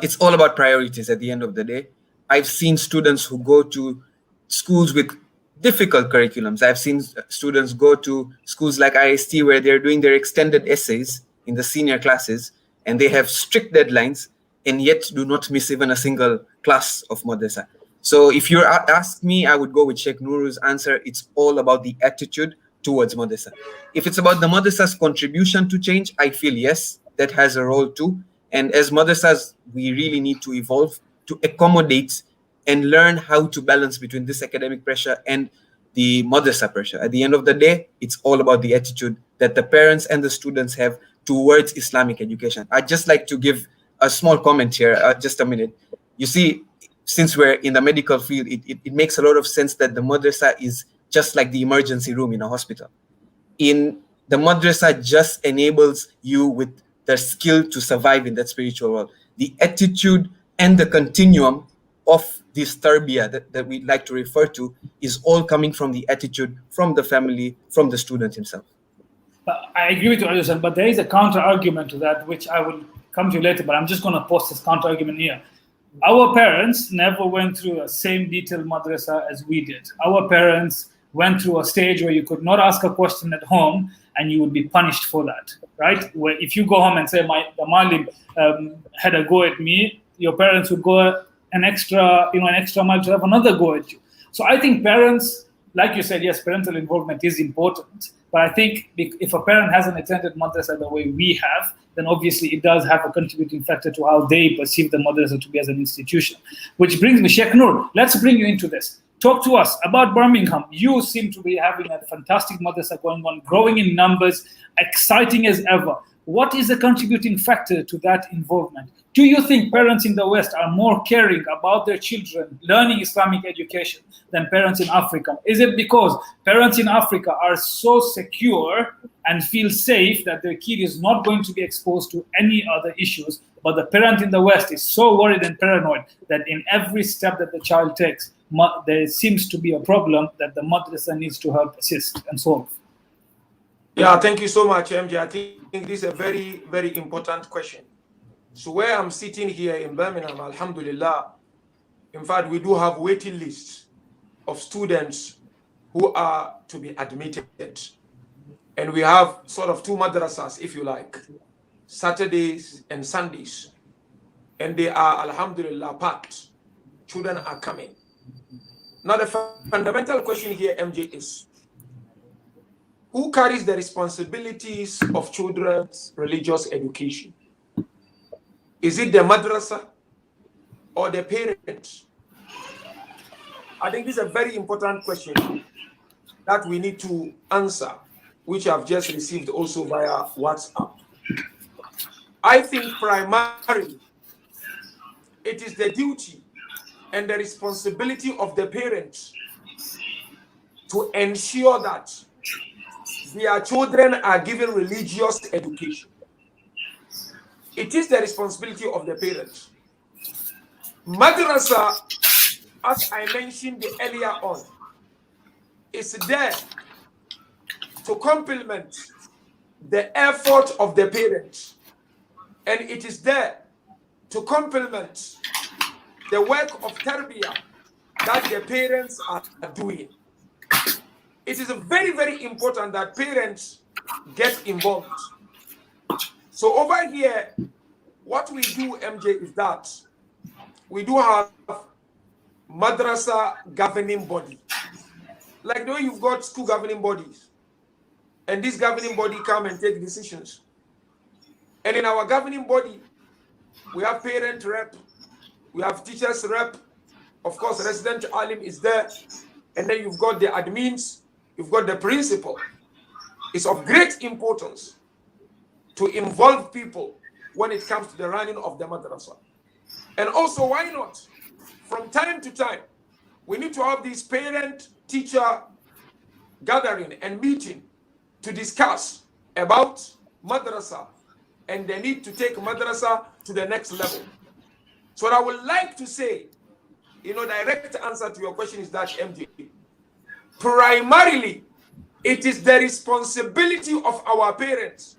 It's all about priorities at the end of the day. I've seen students who go to schools with difficult curriculums. I've seen students go to schools like IST where they're doing their extended essays in the senior classes, and they have strict deadlines and yet do not miss even a single class of madrasa. So if you ask me, I would go with Sheikh Nuru's answer. It's all about the attitude towards madrasa. If it's about the madrasa's contribution to change, I feel yes, that has a role too. And as madrasas, we really need to evolve to accommodate and learn how to balance between this academic pressure and the madrasa pressure. At the end of the day, it's all about the attitude that the parents and the students have towards Islamic education. I'd just like to give a small comment here, just a minute. You see, since we're in the medical field, it makes a lot of sense that the madrasa is just like the emergency room in a hospital. The madrasa just enables you with the skill to survive in that spiritual world. The attitude and the continuum of this tarbiyah that we like to refer to is all coming from the attitude, from the family, from the student himself. I agree with you, ALIHUSSEIN, but there is a counter argument to that, which I will come to later, but I'm just going to post this counter argument here. Our parents never went through a same detailed madrasa as we did. Our parents went through a stage where you could not ask a question at home and you would be punished for that, right? Where if you go home and say, the malim had a go at me, your parents would go an extra mile to have another go at you. So I think parents, like you said, yes, parental involvement is important. But I think if a parent hasn't attended madrasa the way we have, then obviously it does have a contributing factor to how they perceive the madrasa to be as an institution. Which brings me, Sheikh Nur, let's bring you into this. Talk to us about Birmingham. You seem to be having a fantastic madrasa going on, growing in numbers, exciting as ever. What is the contributing factor to that involvement? Do you think parents in the West are more caring about their children learning Islamic education than parents in Africa? Is it because parents in Africa are so secure and feel safe that their kid is not going to be exposed to any other issues, but the parent in the West is so worried and paranoid that in every step that the child takes, there seems to be a problem that the madrasa needs to help assist and solve? Yeah, thank you so much, MJ. I think this is a very, very important question. So where I'm sitting here in Birmingham, alhamdulillah, in fact, we do have waiting lists of students who are to be admitted. And we have sort of two madrasas, if you like, Saturdays and Sundays. And they are, alhamdulillah, packed. Children are coming. Now, the fundamental question here, MJ, is who carries the responsibilities of children's religious education? Is it the madrasa or the parents? I think this is a very important question that we need to answer, which I've just received also via WhatsApp. I think primarily it is the duty and the responsibility of the parents to ensure that their children are given religious education. It is the responsibility of the parents. Madrasa, as I mentioned earlier on, is there to complement the effort of the parents. And it is there to complement the work of tarbiyah that the parents are doing. It is very, very important that parents get involved. So over here, what we do, MJ, is that we do have madrasa governing body. Like the way you've got school governing bodies. And this governing body come and take decisions. And in our governing body, we have parent rep, we have teachers rep, of course, resident alim is there, and then you've got the admins, you've got the principal. it's of great importance to involve people when it comes to the running of the madrasa. And also, why not? From time to time, we need to have this parent-teacher gathering and meeting to discuss about madrasa and the need to take madrasa to the next level. So what I would like to say, direct answer to your question is that, MJ, primarily, it is the responsibility of our parents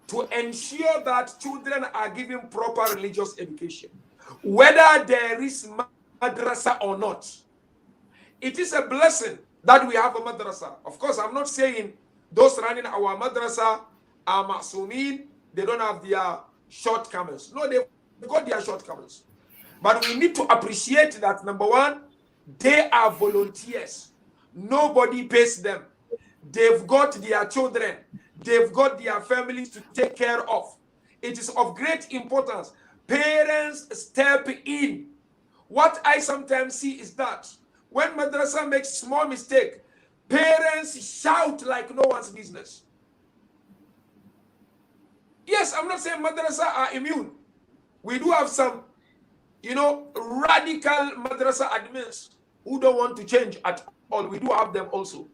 to ensure that children are given proper religious education, whether there is madrasa or not. It is a blessing that we have a madrasa. Of course, I'm not saying those running our madrasa are ma'sumin, they don't have their shortcomings. No, they've got their shortcomings. But we need to appreciate that, number one, they are volunteers. Nobody pays them. They've got their children. They've got their families to take care of. It is of great importance. Parents step in. What I sometimes see is that when madrasa makes small mistake, parents shout like no one's business. Yes, I'm not saying madrasa are immune. We do have some, radical madrasa admins who don't want to change at all. We do have them also.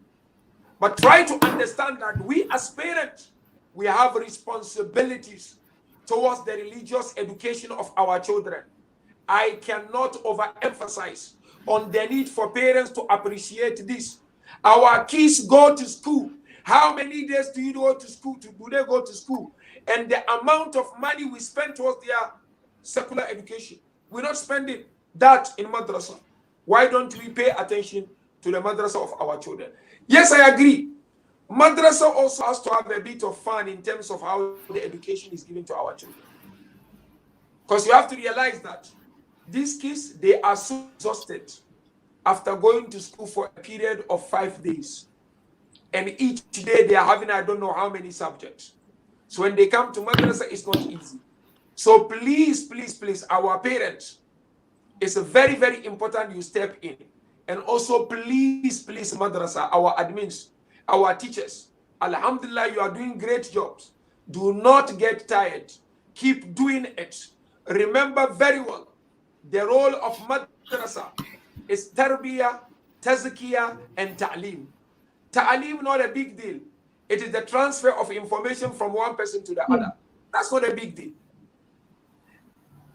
But try to understand that we as parents, we have responsibilities towards the religious education of our children. I cannot overemphasize on the need for parents to appreciate this. Our kids go to school. How many days do you go to school? Do they go to school? And the amount of money we spend towards their secular education, we're not spending that in madrasa. Why don't we pay attention to the madrasa of our children? Yes, I agree. Madrasa also has to have a bit of fun in terms of how the education is given to our children. Because you have to realize that these kids, they are so exhausted after going to school for a period of 5 days. And each day they are having, I don't know how many subjects. So when they come to madrasa, it's not easy. So please, please, please, our parents, it's very, very important you step in. And also, please, please, madrasa, our admins, our teachers, alhamdulillah, you are doing great jobs. Do not get tired. Keep doing it. Remember very well, the role of madrasa is tarbiyah, tazkiyah, and ta'lim. Ta'lim, not a big deal. It is the transfer of information from one person to the other. That's not a big deal.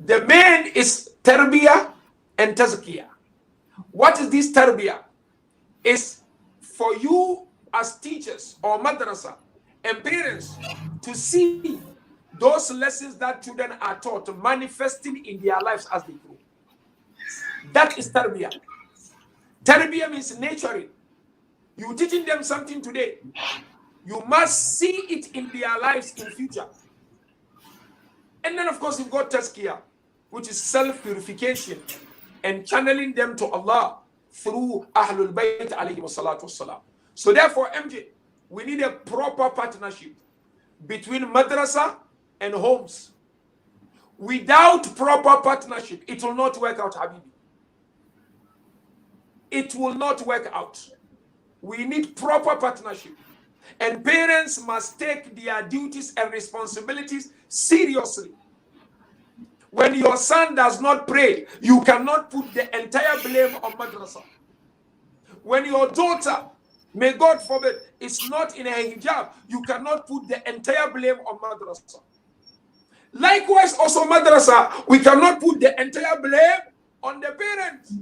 The main is tarbiyah and tazkiyah. What is this tarbiyah? It's for you as teachers or madrasa and parents to see those lessons that children are taught manifesting in their lives as they grow. That is tarbiyah. Tarbiyah means nurturing. You teaching them something today, you must see it in their lives in future. And then of course you've got tazkiyah, which is self-purification and channeling them to Allah through Ahlul Bayt alayhi wassalatu wassalam. So therefore, MJ, we need a proper partnership between madrasa and homes. Without proper partnership, it will not work out, Habibi. It will not work out. We need proper partnership. And parents must take their duties and responsibilities seriously. When your son does not pray, you cannot put the entire blame on madrasa. When your daughter, may God forbid, is not in a hijab, you cannot put the entire blame on madrasa. Likewise, also madrasa, we cannot put the entire blame on the parents.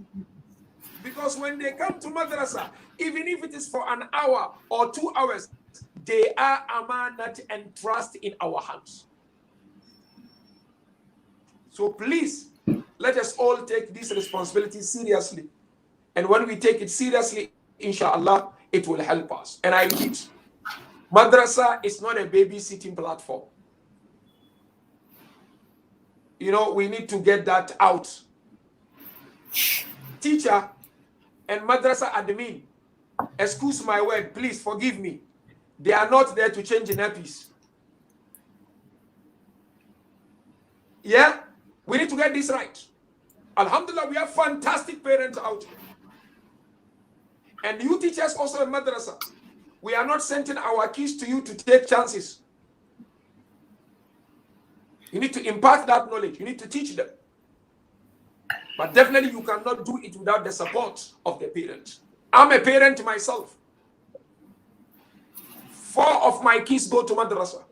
Because when they come to madrasa, even if it is for an hour or 2 hours, they are amanat and trust in our hands. So please, let us all take this responsibility seriously. And when we take it seriously, inshallah, it will help us. And I repeat, madrasa is not a babysitting platform. We need to get that out. Teacher and madrasa admin, excuse my word, please forgive me. They are not there to change nappies. Yeah? We need to get this right. Alhamdulillah, we have fantastic parents out here. And you teachers also in madrasa. We are not sending our kids to you to take chances. You need to impart that knowledge. You need to teach them. But definitely you cannot do it without the support of the parents. I'm a parent myself. 4 of my kids go to madrasa.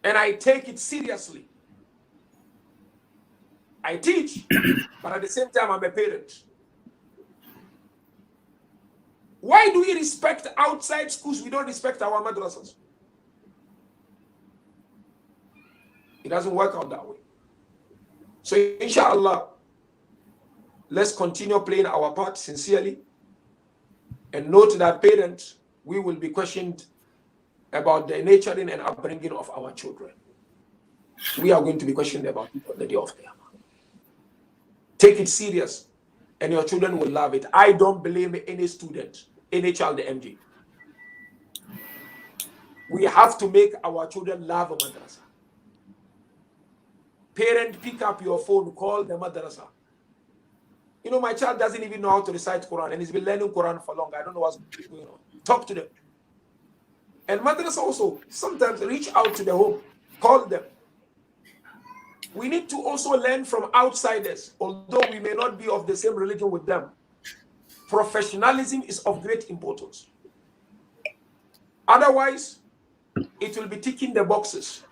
And I take it seriously. I teach, but at the same time, I'm a parent. Why do we respect outside schools? We don't respect our madrasas. It doesn't work out that way. So inshallah, let's continue playing our part sincerely. And note that parents, we will be questioned about the nurturing and upbringing of our children. We are going to be questioned about it on the day of Qiyamah. Take it serious, and your children will love it. I don't blame any student, any child, MG. We have to make our children love a madrasa. Parent, pick up your phone, call the madrasa. You know, my child doesn't even know how to recite Quran, and he's been learning Quran for long. I don't know what's going on. Talk to them. And madrasa also, sometimes reach out to the home, call them. We need to also learn from outsiders, although we may not be of the same religion with them. Professionalism is of great importance. Otherwise, it will be ticking the boxes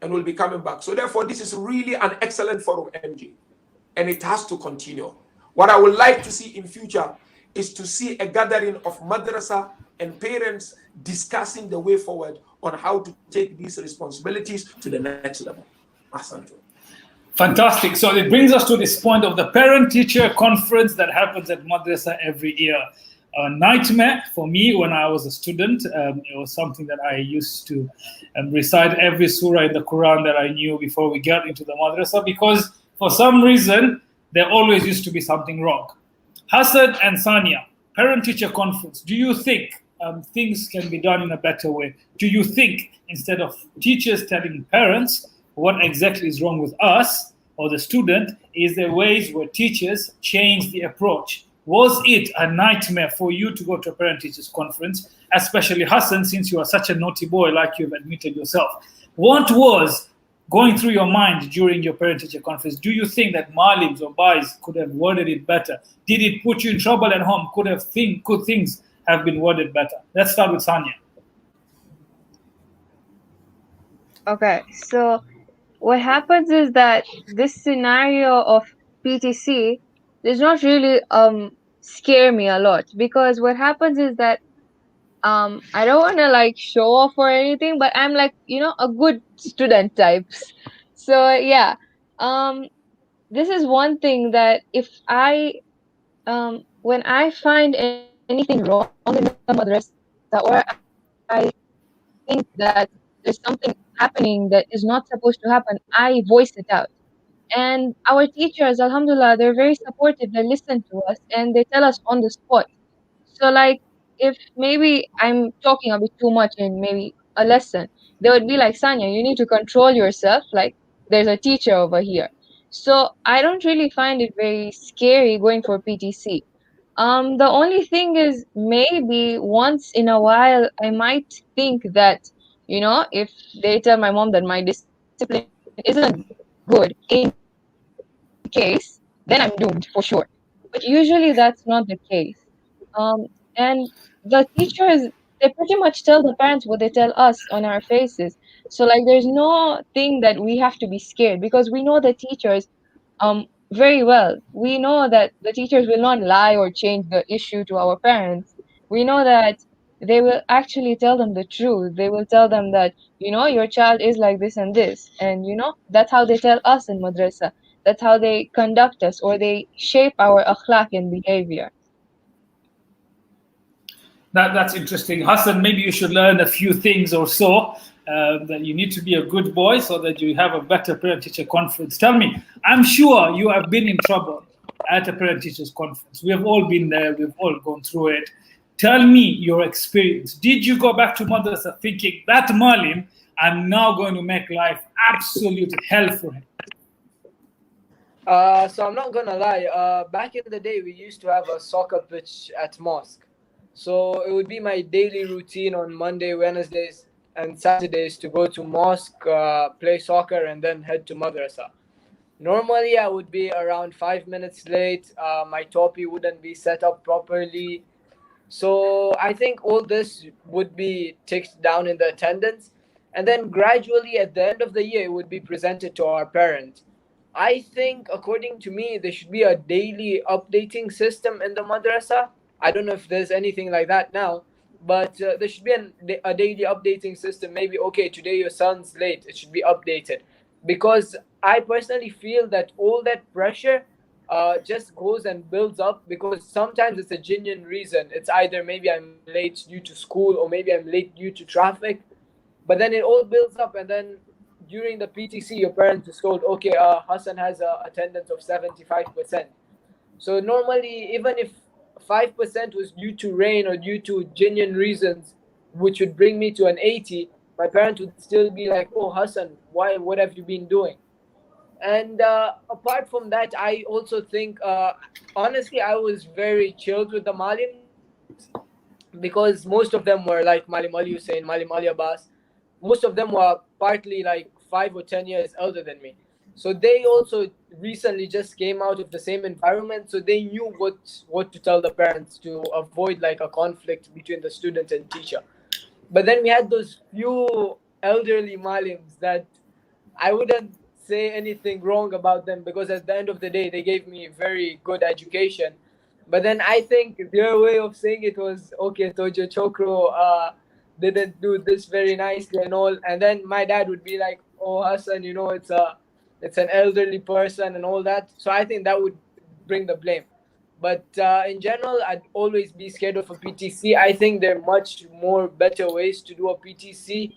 and will be coming back. So therefore, this is really an excellent forum, MG, and it has to continue. What I would like to see in future is to see a gathering of madrasa and parents discussing the way forward on how to take these responsibilities to the next level. Asante. Fantastic. So it brings us to this point of the parent-teacher conference that happens at Madrasa every year. A nightmare for me when I was a student. It was something that I used to recite every surah in the Quran that I knew before we got into the Madrasa, because for some reason, there always used to be something wrong. Hassan and Sania, parent-teacher conference. Do you think things can be done in a better way? Do you think instead of teachers telling parents what exactly is wrong with us or the student, is there ways where teachers change the approach? Was it a nightmare for you to go to a parent-teachers conference, especially Hassan, since you are such a naughty boy like you've admitted yourself? What was going through your mind during your parent-teacher conference? Do you think that Malims or Bais could have worded it better? Did it put you in trouble at home? Could things have been worded better? Let's start with Sania. Okay, so what happens is that this scenario of PTC does not really scare me a lot, because what happens is that I don't want to like show off or anything, but I'm like, you know, a good student types. So yeah, this is one thing that if I when I find anything wrong in the madrasa, or I think that there's something happening that is not supposed to happen, I voice it out. And our teachers, alhamdulillah, they're very supportive. They listen to us and they tell us on the spot. So like if maybe I'm talking a bit too much in maybe a lesson, they would be like, Sanya, you need to control yourself. Like there's a teacher over here. So I don't really find it very scary going for PTC. The only thing is maybe once in a while I might think that, you know, if they tell my mom that my discipline isn't good in case, then I'm doomed for sure. But usually that's not the case. And the teachers, they pretty much tell the parents what they tell us on our faces. So like there's no thing that we have to be scared, because we know the teachers very well. We know that the teachers will not lie or change the issue to our parents. We know that they will actually tell them the truth. They will tell them that, you know, your child is like this and this. And, you know, that's how they tell us in madrasa. That's how they conduct us, or they shape our akhlaq and behavior. That's interesting. Hassan, maybe you should learn a few things or so. That you need to be a good boy so that you have a better parent-teacher conference. Tell me, I'm sure you have been in trouble at a parent-teachers conference. We have all been there. We've all gone through it. Tell me your experience. Did you go back to madrasa thinking, that Malim, I'm now going to make life absolute hell for him? So I'm not gonna lie. Back in the day, we used to have a soccer pitch at mosque. So it would be my daily routine on Monday, Wednesdays, and Saturdays to go to mosque, play soccer, and then head to madrasa. Normally, I would be around 5 minutes late. My topi wouldn't be set up properly. So I think all this would be ticked down in the attendance. And then gradually at the end of the year, it would be presented to our parents. I think, according to me, there should be a daily updating system in the madrasa. I don't know if there's anything like that now, but there should be a daily updating system. Maybe, okay, today your son's late, it should be updated. Because I personally feel that all that pressure just goes and builds up, because sometimes it's a genuine reason. It's either maybe I'm late due to school or maybe I'm late due to traffic. But then it all builds up, and then during the PTC, your parents is told, okay, Hassan has a attendance of 75%. So normally, even if 5% was due to rain or due to genuine reasons, which would bring me to an 80, my parents would still be like, oh, Hassan, what have you been doing? And apart from that, I also think, honestly, I was very chilled with the Malims, because most of them were like Malim ALIHUSSEIN, Malim Ali Abbas. Most of them were partly like 5 or 10 years elder than me. So they also recently just came out of the same environment, so they knew what to tell the parents to avoid like a conflict between the student and teacher. But then we had those few elderly Malims that I wouldn't say anything wrong about them, because at the end of the day, they gave me very good education. But then I think their way of saying it was, okay, Tojo Chokro didn't do this very nicely and all. And then my dad would be like, oh, Hassan, you know, it's an elderly person and all that. So I think that would bring the blame. But in general, I'd always be scared of a PTC. I think there are much more better ways to do a PTC,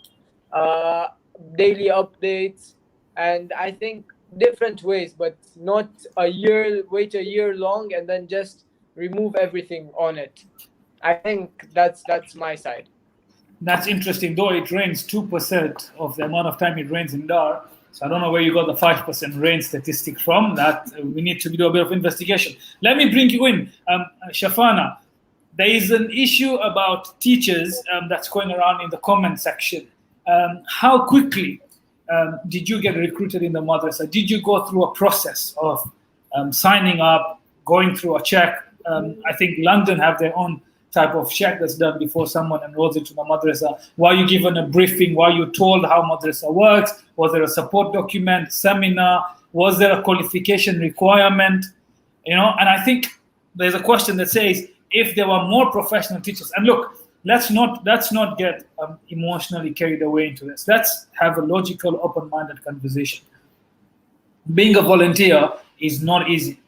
daily updates, and I think different ways, but not wait a year long and then just remove everything on it. I think that's my side. That's interesting, though it rains 2% of the amount of time it rains in Dar. So I don't know where you got the 5% rain statistic from. That we need to do a bit of investigation. Let me bring you in, Shafana. There is an issue about teachers that's going around in the comment section. How quickly did you get recruited in the madrasa? Did you go through a process of signing up, going through a check? I think London have their own type of check that's done before someone enrolls into the madrasa. Were you given a briefing? Were you told how madrasa works? Was there a support document, seminar? Was there a qualification requirement? You know, and I think there's a question that says, if there were more professional teachers, and look, let's not get emotionally carried away into this. Let's have a logical, open-minded conversation. Being a volunteer is not easy.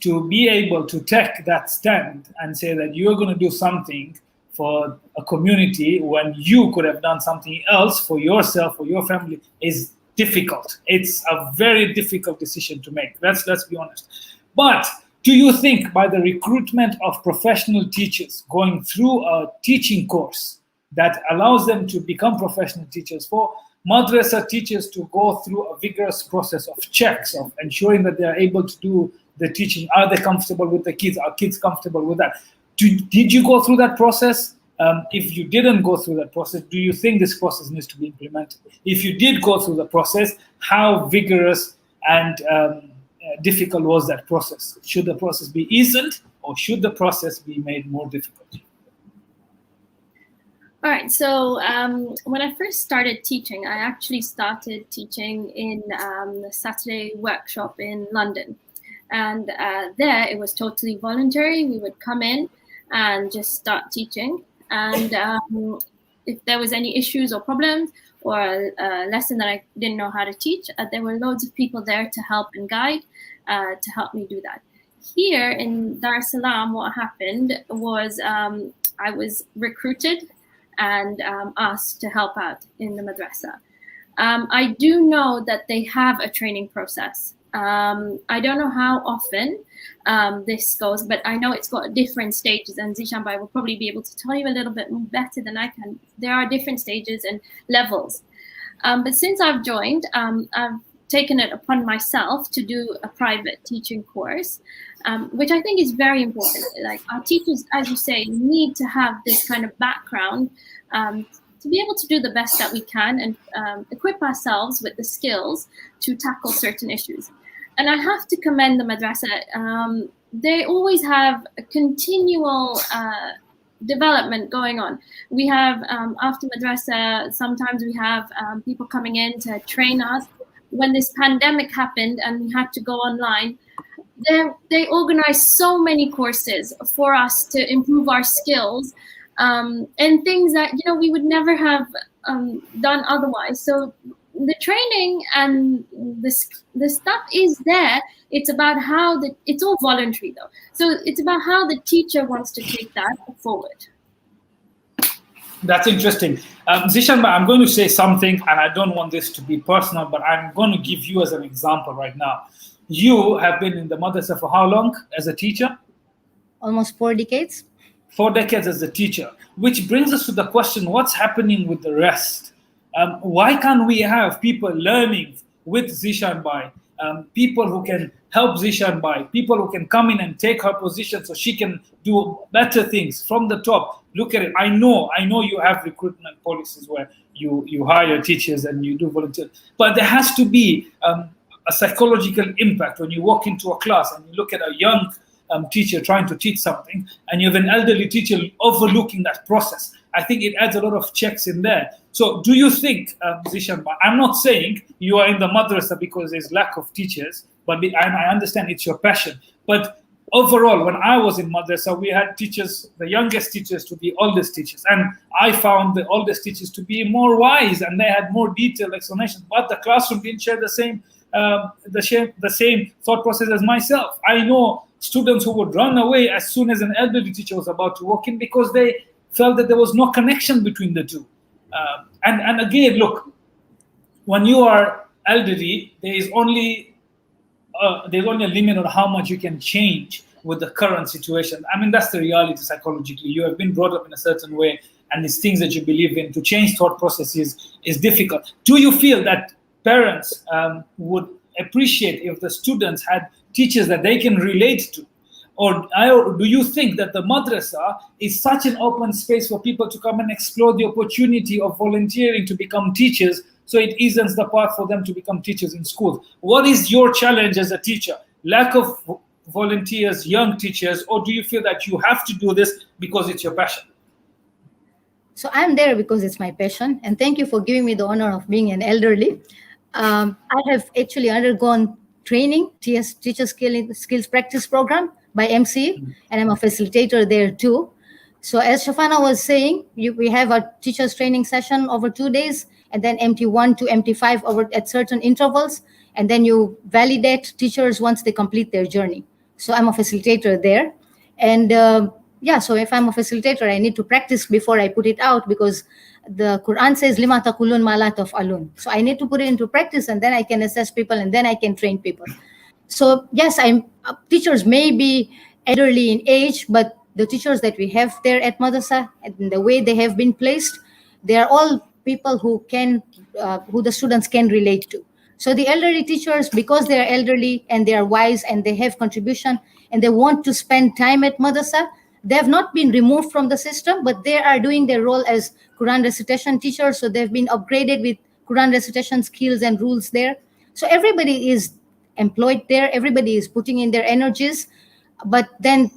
To be able to take that stand and say that you're going to do something for a community when you could have done something else for yourself or your family is difficult. It's a very difficult decision to make. Let's be honest. But do you think by the recruitment of professional teachers going through a teaching course that allows them to become professional teachers, for madrasa teachers to go through a vigorous process of checks, of ensuring that they are able to do the teaching, are they comfortable with the kids? Are kids comfortable with that? Did you go through that process? If you didn't go through that process, do you think this process needs to be implemented? If you did go through the process, how vigorous and difficult was that process? Should the process be eased, or should the process be made more difficult? All right, so when I first started teaching, I actually started teaching in the Saturday workshop in London. And there it was totally voluntary. We would come in and just start teaching. And if there was any issues or problems or a lesson that I didn't know how to teach, there were loads of people there to help and guide, to help me do that. Here in Dar es Salaam, what happened was I was recruited and asked to help out in the madrasa. I do know that they have a training process. I don't know how often this goes, but I know it's got different stages, and ZISHAN will probably be able to tell you a little bit better than I can. There are different stages and levels. But since I've joined, I've taken it upon myself to do a private teaching course, which I think is very important. Like our teachers, as you say, need to have this kind of background to be able to do the best that we can and equip ourselves with the skills to tackle certain issues. And I have to commend the Madrasah. They always have a continual development going on. We have, after Madrasah, sometimes we have people coming in to train us. When this pandemic happened and we had to go online, they organized so many courses for us to improve our skills and things that, you know, we would never have done otherwise. So the training and the stuff is there. It's about how it's all voluntary though. So it's about how the teacher wants to take that forward. That's interesting. Zishan, I'm going to say something, and I don't want this to be personal, but I'm going to give you as an example right now. You have been in the madrasa for how long as a teacher? Almost 4 decades. 4 decades as a teacher, which brings us to the question, what's happening with the rest? Why can't we have people learning with Zishan Bhai, people who can help Zishan Bhai, people who can come in and take her position so she can do better things from the top? Look at it. I know you have recruitment policies where you hire teachers and you do volunteer, but there has to be a psychological impact when you walk into a class and you look at a young teacher trying to teach something and you have an elderly teacher overlooking that process. I think it adds a lot of checks in there. So do you think, Zishan, I'm not saying you are in the madrasa because there's lack of teachers, but I understand it's your passion. But overall, when I was in madrasa, we had teachers, the youngest teachers to the oldest teachers. And I found the oldest teachers to be more wise and they had more detailed explanations, but the classroom didn't share the same thought process as myself. I know students who would run away as soon as an elderly teacher was about to walk in because they felt that there was no connection between the two. And again, look, when you are elderly, there's only a limit on how much you can change with the current situation. I mean, that's the reality psychologically. You have been brought up in a certain way, and these things that you believe in, to change thought processes is difficult. Do you feel that parents would appreciate if the students had teachers that they can relate to? Or do you think that the madrasa is such an open space for people to come and explore the opportunity of volunteering to become teachers, so it eases the path for them to become teachers in schools? What is your challenge as a teacher? Lack of volunteers, young teachers, or do you feel that you have to do this because it's your passion? So I'm there because it's my passion, and thank you for giving me the honor of being an elderly. I have actually undergone training, Teacher Skills Practice Program by MCE, and I'm a facilitator there too. So as Shafana was saying, we have a teachers training session over 2 days, and then MT1 to MT5 over at certain intervals, and then you validate teachers once they complete their journey. So I'm a facilitator there. And so if I'm a facilitator, I need to practice before I put it out, because the Quran says, Lima taqulun ma la taf'alun. So I need to put it into practice, and then I can assess people, and then I can train people. So yes, teachers may be elderly in age, but the teachers that we have there at Madrasah, and the way they have been placed, they are all people who the students can relate to. So the elderly teachers, because they are elderly and they are wise and they have contribution and they want to spend time at Madrasah, they have not been removed from the system, but they are doing their role as Quran recitation teachers. So they've been upgraded with Quran recitation skills and rules there. So everybody is employed there. Everybody is putting in their energies, but then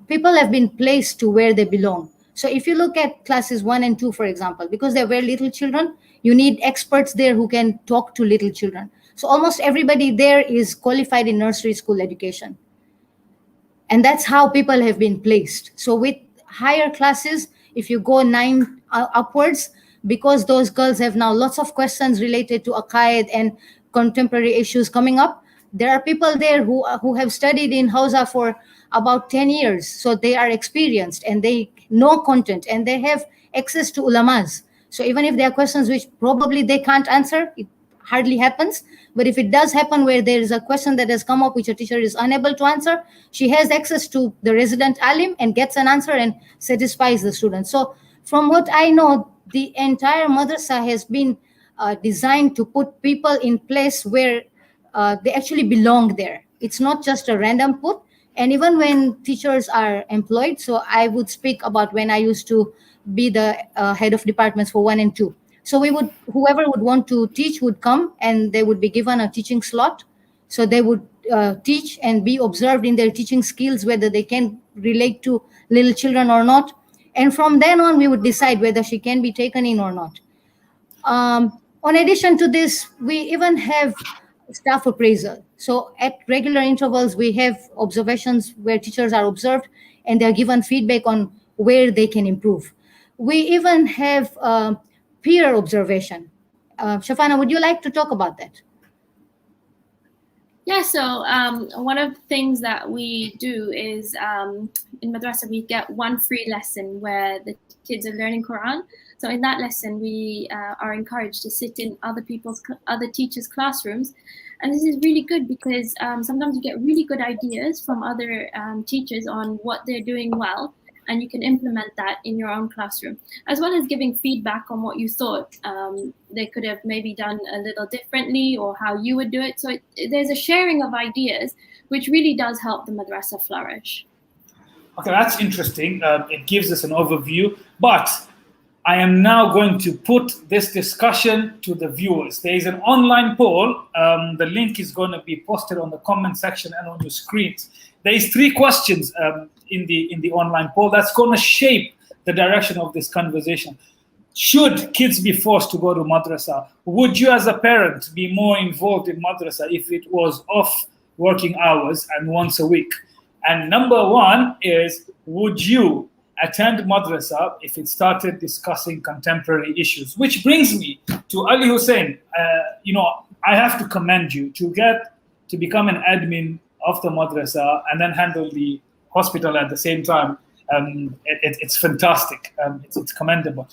people have been placed to where they belong. So if you look at classes 1 and 2, for example, because they're very little children, you need experts there who can talk to little children. So almost everybody there is qualified in nursery school education. And that's how people have been placed. So with higher classes, if you go 9 upwards, because those girls have now lots of questions related to aqaid and contemporary issues coming up, there are people there who have studied in Hausa for about 10 years. So they are experienced and they know content and they have access to ulamas. So even if there are questions which probably they can't answer, it hardly happens. But if it does happen where there is a question that has come up which a teacher is unable to answer, she has access to the resident alim and gets an answer and satisfies the student. So from what I know, the entire madrasa has been designed to put people in place where they actually belong there. It's not just a random put. And even when teachers are employed, so I would speak about when I used to be the head of departments for 1 and 2. So whoever would want to teach would come and they would be given a teaching slot. So they would teach and be observed in their teaching skills, whether they can relate to little children or not. And from then on, we would decide whether she can be taken in or not. On addition to this, we even have staff appraisal. So at regular intervals, we have observations where teachers are observed and they're given feedback on where they can improve. We even have peer observation. Shafana, would you like to talk about that? Yeah, so one of the things that we do is in Madrasah, we get one free lesson where the kids are learning Quran. So in that lesson, we are encouraged to sit in other teachers' classrooms. And this is really good because sometimes you get really good ideas from other teachers on what they're doing well, and you can implement that in your own classroom, as well as giving feedback on what you thought they could have maybe done a little differently or how you would do it. So there's a sharing of ideas, which really does help the madrasa flourish. Okay, that's interesting. It gives us an overview, but I am now going to put this discussion to the viewers. There is an online poll. The link is going to be posted on the comment section and on your screens. There is 3 questions in the online poll that's going to shape the direction of this conversation. Should kids be forced to go to madrasa? Would you as a parent be more involved in madrasa if it was off working hours and once a week? And number 1 is, would you attend madrasa if it started discussing contemporary issues? Which brings me to ALIHUSSEIN. I have to commend you to become an admin of the madrasa and then handle the hospital at the same time. It's fantastic. It's commendable.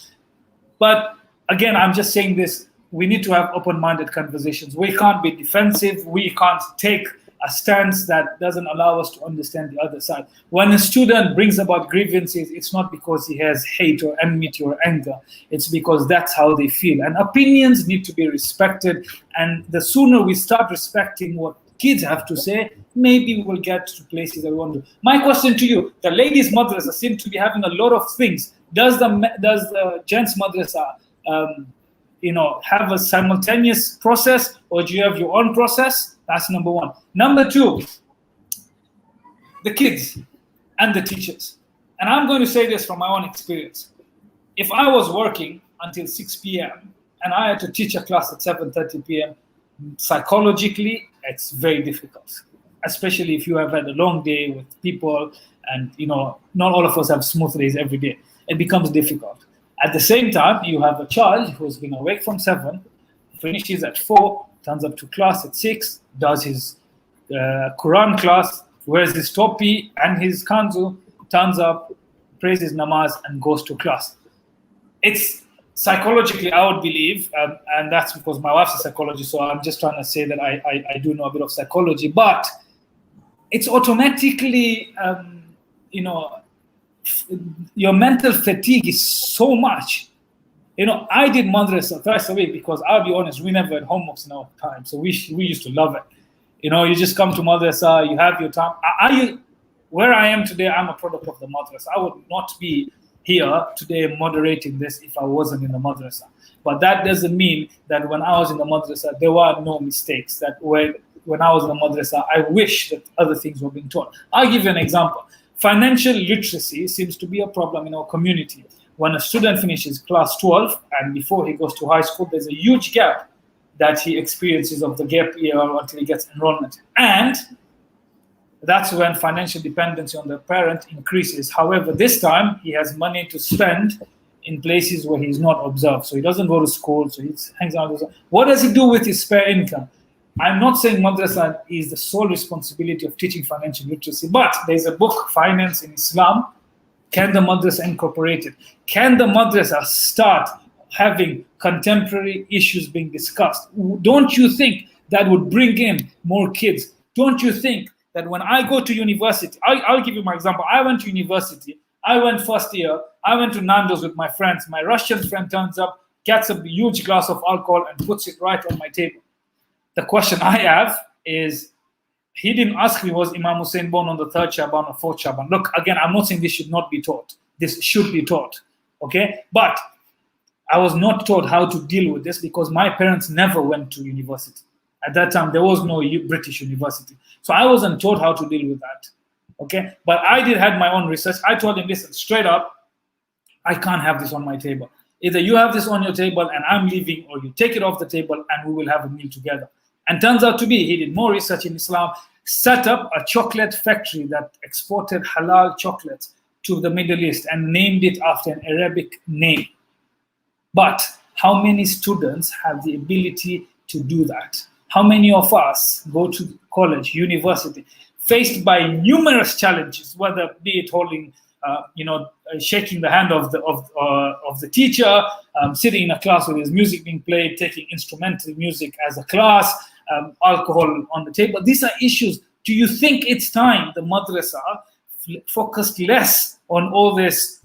But again, I'm just saying this, we need to have open-minded conversations. We can't be defensive. We can't take a stance that doesn't allow us to understand the other side. When a student brings about grievances, it's not because he has hate or enmity or anger. It's because that's how they feel. And opinions need to be respected. And the sooner we start respecting what kids have to say, maybe we will get to places that we want to. My question to you, the ladies' madrasa seem to be having a lot of things. Does the gents' madrasa have a simultaneous process, or do you have your own process? That's number 1. Number 2, the kids and the teachers. And I'm going to say this from my own experience. If I was working until 6 p.m. and I had to teach a class at 7:30 p.m., psychologically, it's very difficult, especially if you have had a long day with people and, not all of us have smooth days every day. It becomes difficult. At the same time, you have a child who's been awake from 7, finishes at 4, turns up to class at 6, does his Quran class, wears his topi and his kanzu, turns up, prays his namaz, and goes to class. It's psychologically, I would believe, and that's because my wife's a psychologist, so I'm just trying to say that I do know a bit of psychology, but it's automatically, your mental fatigue is so much. I did madrasa twice a week because I'll be honest, we never had homeworks in our time, so we used to love it. You just come to madrasa, you have your time. Where I am today, I'm a product of the madrasa. I would not be here today moderating this if I wasn't in the madrasa. But that doesn't mean that when I was in the madrasa, there were no mistakes. That when I was in the madrasa, I wish that other things were being taught. I'll give you an example. Financial literacy seems to be a problem in our community. When a student finishes class 12 and before he goes to high school, there's a huge gap that he experiences of the gap year until he gets enrollment. And that's when financial dependency on the parent increases. However, this time he has money to spend in places where he's not observed. So he doesn't go to school, so he hangs out. What does he do with his spare income? I'm not saying madrasa is the sole responsibility of teaching financial literacy, but there's a book, Finance in Islam. Can the madrasa incorporate it? Can the madrasa start having contemporary issues being discussed? Don't you think that would bring in more kids? Don't you think that when I go to university, I'll give you my example. I went to university. I went first year. I went to Nando's with my friends. My Russian friend turns up gets a huge glass of alcohol and puts it right on my table. The question I have is, he didn't ask me, was Imam Hussein born on the 3rd Shaban or 4th Shaban? Look, again, I'm not saying this should not be taught. This should be taught, okay? But I was not taught how to deal with this because my parents never went to university. At that time, there was no British university. So I wasn't taught how to deal with that, okay? But I did have my own research. I told him, listen, straight up, I can't have this on my table. Either you have this on your table and I'm leaving, or you take it off the table and we will have a meal together. And turns out to be, he did more research in Islam, set up a chocolate factory that exported halal chocolates to the Middle East and named it after an Arabic name. But how many students have the ability to do that? How many of us go to college, university, faced by numerous challenges, whether be it holding, shaking the hand of the teacher, sitting in a class with his music being played, taking instrumental music as a class, alcohol on the table. These are issues. Do you think it's time the madrasa focused less on all this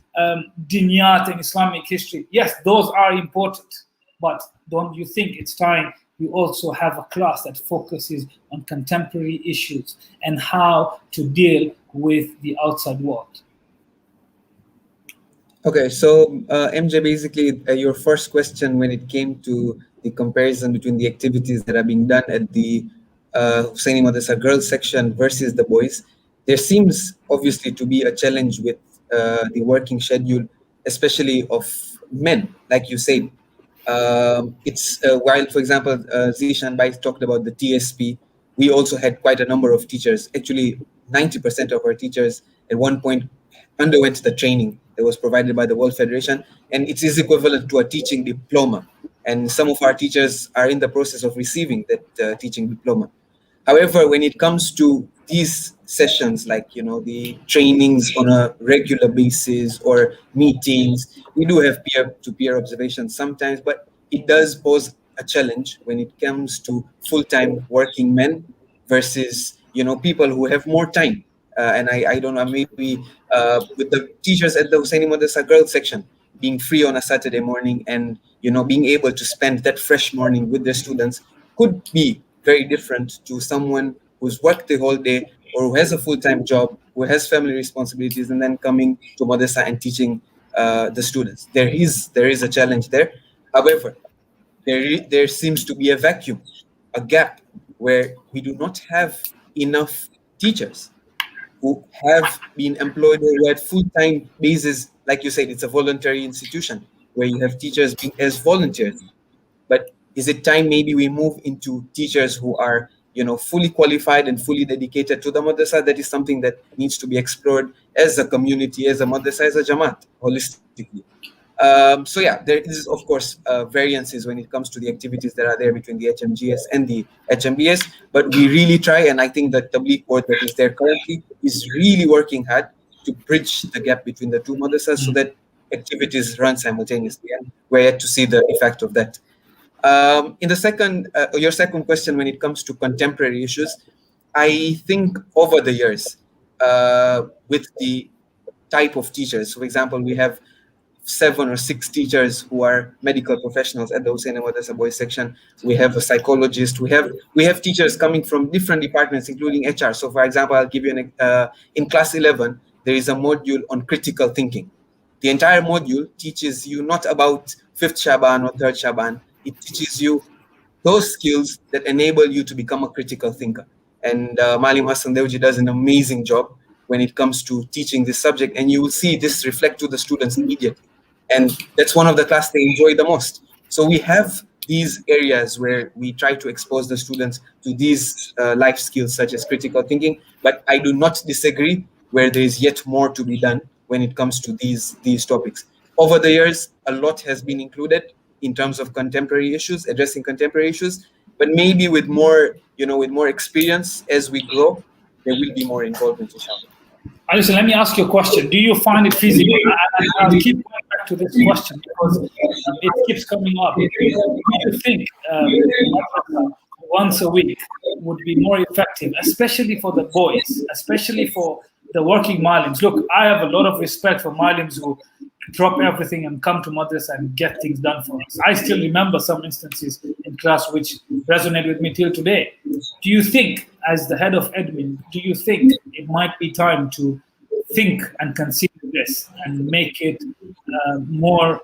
dinyat and Islamic history? Yes, those are important, but don't you think it's time you also have a class that focuses on contemporary issues and how to deal with the outside world? Okay, so MJ, basically your first question when it came to the comparison between the activities that are being done at the Husseini Madrasa girls section versus the boys, there seems obviously to be a challenge with the working schedule, especially of men, like you said. It's while, for example, ZISHAN talked about the TSP, we also had quite a number of teachers. Actually, 90% of our teachers at one point underwent the training that was provided by the World Federation, and it is equivalent to a teaching diploma. And some of our teachers are in the process of receiving that teaching diploma. However, when it comes to these sessions, like the trainings on a regular basis or meetings, we do have peer-to-peer observations sometimes, but it does pose a challenge when it comes to full-time working men versus people who have more time. And I don't know, maybe with the teachers at the Husseini Madrasa girls section being free on a Saturday morning and being able to spend that fresh morning with their students could be very different to someone who's worked the whole day or who has a full-time job, who has family responsibilities, and then coming to madrasa and teaching the students. There is a challenge there. However, there seems to be a vacuum, a gap, where we do not have enough teachers who have been employed or at full-time basis. Like you said, it's a voluntary institution where you have teachers being as volunteers. But is it time maybe we move into teachers who are fully qualified and fully dedicated to the madrasa? That is something that needs to be explored as a community, as a madrasa, as a jamaat, holistically. So yeah, there is of course variances when it comes to the activities that are there between the HMGS and the HMBS, but we really try, and I think that the Tabligh board that is there currently is really working hard to bridge the gap between the two madrasas so that activities run simultaneously, and we're yet to see the effect of that. In the your second question, when it comes to contemporary issues, I think over the years, with the type of teachers, for example, we have 7 or 6 teachers who are medical professionals at the Husseini Madrasa boys section. We have a psychologist. We have teachers coming from different departments, including HR. So, for example, I'll give you in class 11, there is a module on critical thinking. The entire module teaches you not about 5th Shaban or 3rd Shaban. It teaches you those skills that enable you to become a critical thinker. And Malim Hassan Dewji does an amazing job when it comes to teaching this subject, and you will see this reflect to the students immediately. And that's one of the classes they enjoy the most. So we have these areas where we try to expose the students to these life skills such as critical thinking, but I do not disagree where there is yet more to be done when it comes to these topics. Over the years, a lot has been included in terms of contemporary issues, addressing contemporary issues, but maybe with more, with more experience as we grow, there will be more involvement, inshallah. Alison, let me ask you a question. Do you find it feasible? I'll keep going back to this question because it keeps coming up. Do you think once a week would be more effective, especially for the boys, especially for the working Malims? Look, I have a lot of respect for Malims who drop everything and come to madrasa and get things done for us. I still remember some instances in class which resonate with me till today. Do you think, as the head of admin, do you think it might be time to think and consider this and make it more,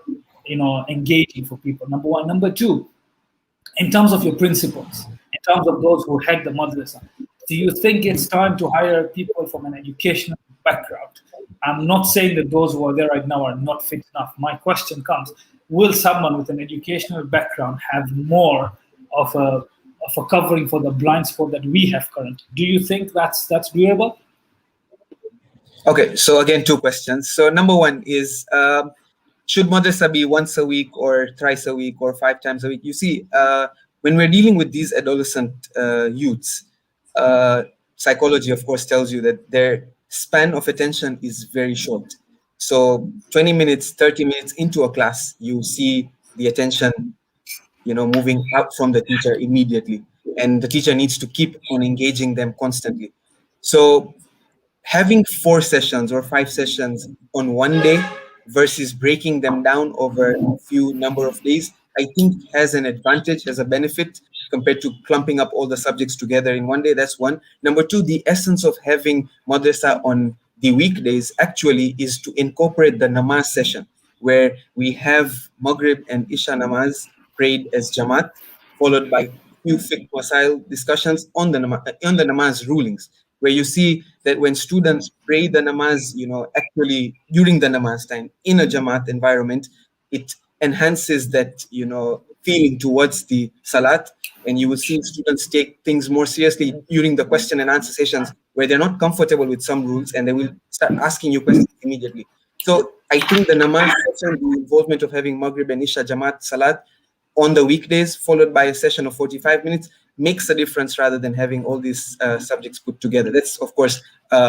engaging for people? Number one. Number two, in terms of your principals, in terms of those who head the madrasa, do you think it's time to hire people from an educational background? I'm not saying that those who are there right now are not fit enough. My question comes, will someone with an educational background have more of a covering for the blind spot that we have currently? Do you think that's doable? Okay, so again, two questions. So number one is, should madrasa be once a week or thrice a week or 5 times a week? You see, when we're dealing with these adolescent youths, psychology, of course, tells you that their span of attention is very short. So 20 minutes, 30 minutes into a class, you see the attention, moving out from the teacher immediately. And the teacher needs to keep on engaging them constantly. So having 4 sessions or 5 sessions on one day versus breaking them down over a few number of days, I think has an advantage, has a benefit compared to clumping up all the subjects together in one day. That's one. Number two, the essence of having madrasa on the weekdays actually is to incorporate the namaz session, where we have Maghrib and Isha namaz prayed as Jamaat, followed by few fiqh masail discussions on the namaz rulings, where you see that when students pray the namaz, actually during the namaz time in a Jamaat environment, it enhances that, feeling towards the salat. And you will see students take things more seriously during the question and answer sessions, where they're not comfortable with some rules and they will start asking you questions immediately. So I think the namaz session, the involvement of having Maghrib and Isha Jamaat Salat on the weekdays, followed by a session of 45 minutes, makes a difference rather than having all these subjects put together. That's, of course,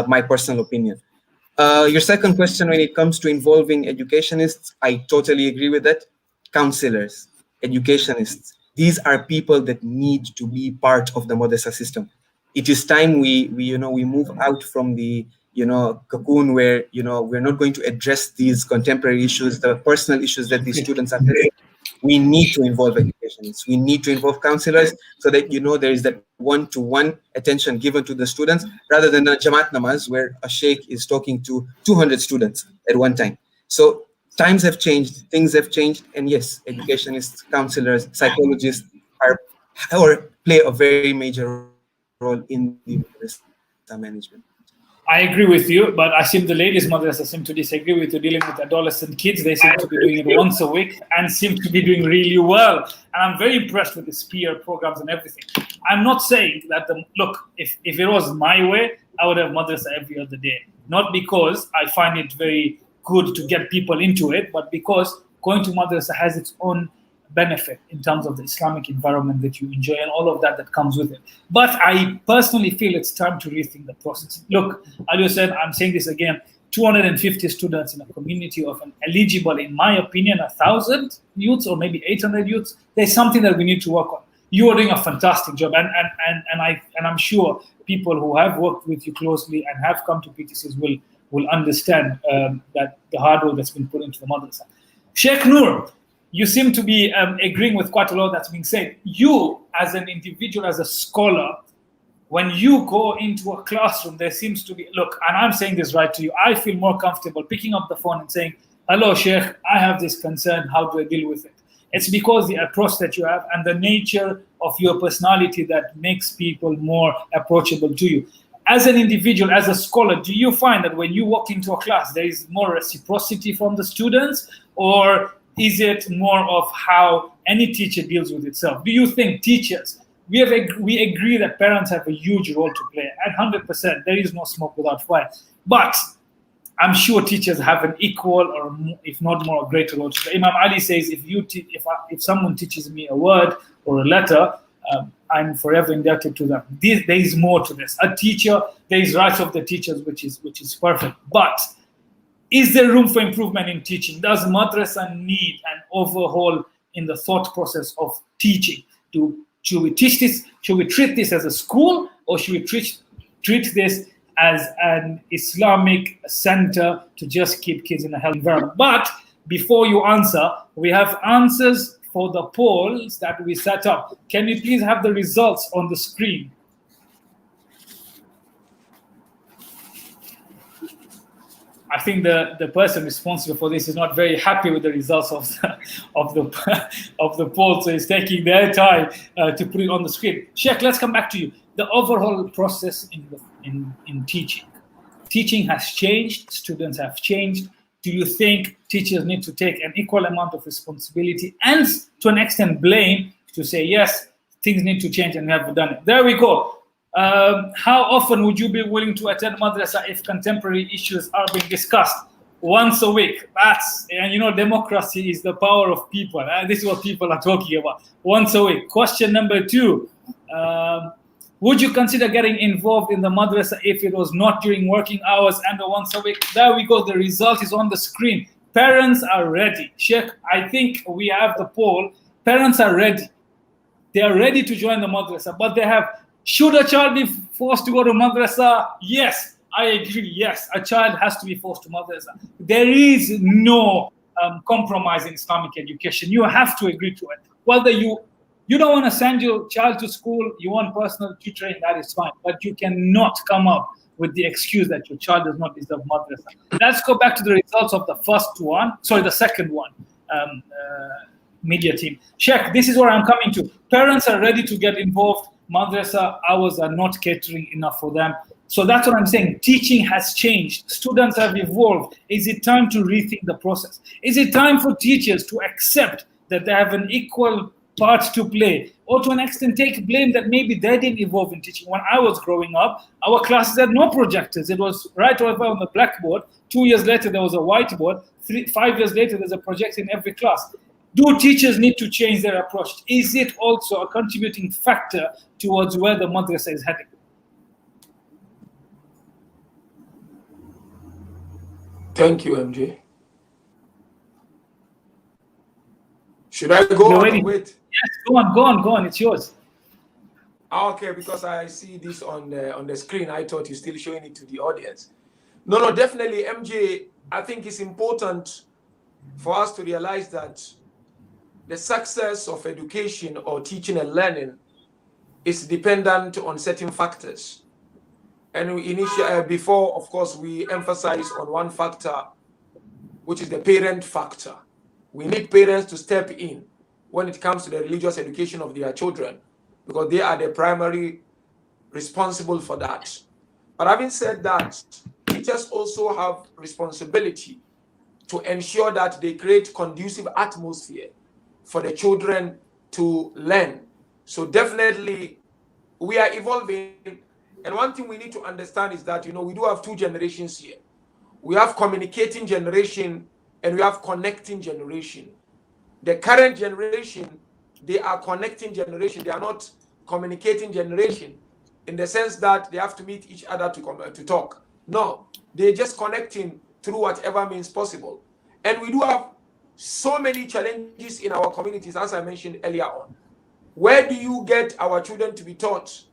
my personal opinion. Your second question, when it comes to involving educationists, I totally agree with that. Counselors, educationists, these are people that need to be part of the madrasa system. It is time we move out from the cocoon where we're not going to address these contemporary issues, the personal issues that these students are facing. We need to involve educationists. We need to involve counselors so that there is that one-to-one attention given to the students, rather than a Jamaat namaz where a sheikh is talking to 200 students at one time. So times have changed, things have changed, and yes, educationists, counselors, psychologists play a very major role in the management. I agree with you, but I seem the ladies' madrasa seem to disagree with you. Dealing with adolescent kids, they seem to be doing it once a week and seem to be doing really well. And I'm very impressed with the peer programs and everything. I'm not saying that if it was my way, I would have madrasa every other day. Not because I find it very good to get people into it, but because going to madrasa has its own benefit in terms of the Islamic environment that you enjoy and all of that comes with it. But I personally feel it's time to rethink the process. Look, ALIHUSSEIN, I'm saying this again, 250 students in a community of an eligible, in my opinion, 1,000 youths or maybe 800 youths, there's something that we need to work on. You are doing a fantastic job, and I'm sure people who have worked with you closely and have come to PTCs will understand that the hard work that's been put into the madrasa. Sheikh Nur, you seem to be agreeing with quite a lot that's being said. You, as an individual, as a scholar, when you go into a classroom, there seems to be, look, and I'm saying this right to you, I feel more comfortable picking up the phone and saying, hello, Sheikh, I have this concern, how do I deal with it? It's because the approach that you have and the nature of your personality that makes people more approachable to you. As an individual, as a scholar, do you find that when you walk into a class, there is more reciprocity from the students, or is it more of how any teacher deals with itself? Do you think teachers, we agree that parents have a huge role to play, at 100%, there is no smoke without fire. But I'm sure teachers have an equal, or if not more, a greater role to play. Imam Ali says, if someone teaches me a word or a letter, I'm forever indebted to them. There is more to this. A teacher, there is rights of the teachers, which is perfect. But is there room for improvement in teaching? Does madrasa need an overhaul in the thought process of teaching? Should we teach this? Should we treat this as a school, or should we treat this as an Islamic center to just keep kids in a healthy environment. But before you answer, we have answers for the polls that we set up. Can we please have the results on the screen? I think the person responsible for this is not very happy with the results of the poll, so he's taking their time to put it on the screen. Sheikh, let's come back to you. The overall process in teaching. Teaching has changed. Students have changed. Do you think teachers need to take an equal amount of responsibility and, to an extent, blame to say yes, things need to change and we have done it? There we go. How often would you be willing to attend madrasa if contemporary issues are being discussed? Once a week. And you know, democracy is the power of people. This is what people are talking about. Once a week. Question number 2. Would you consider getting involved in the madrasa if it was not during working hours and once a week? There we go. The result is on the screen. Parents are ready. Sheikh, I think we have the poll. Parents are ready. They are ready to join the madrasa, but they have, should a child be forced to go to madrasa? Yes, I agree. Yes, a child has to be forced to madrasa. There is no compromise in Islamic education. You have to agree to it. Whether you don't want to send your child to school, you want personal tutoring, that is fine. But you cannot come up with the excuse that your child does not deserve madrasa. Let's go back to the results of the second one. Media team. Sheikh, this is where I'm coming to. Parents are ready to get involved. Madrasa hours are not catering enough for them. So that's what I'm saying. Teaching has changed. Students have evolved. Is it time to rethink the process? Is it time for teachers to accept that they have an equal part to play, or to an extent take blame that maybe they didn't evolve in teaching? When I was growing up, our classes had no projectors. It was right over on the blackboard. 2 years later, there was a whiteboard. 5 years later, there's a projector in every class. Do teachers need to change their approach? Is it also a contributing factor towards where the madrasa is heading? Thank you, MJ. Should I go on or wait? Yes, go on. It's yours. Okay, because I see this on the screen, I thought you're still showing it to the audience. No, definitely, MJ. I think it's important for us to realize that the success of education or teaching and learning is dependent on certain factors. And before, of course, we emphasize on one factor, which is the parent factor. We need parents to step in when it comes to the religious education of their children, because they are the primary responsible for that. But having said that, teachers also have responsibility to ensure that they create conducive atmosphere for the children to learn. So definitely we are evolving. And one thing we need to understand is that, we do have 2 generations here. We have communicating generation and we have connecting generation. The current generation, they are connecting generation. They are not communicating generation in the sense that they have to meet each other to talk. No, they're just connecting through whatever means possible. And we do have so many challenges in our communities, as I mentioned earlier on. Where do you get our children to be taught,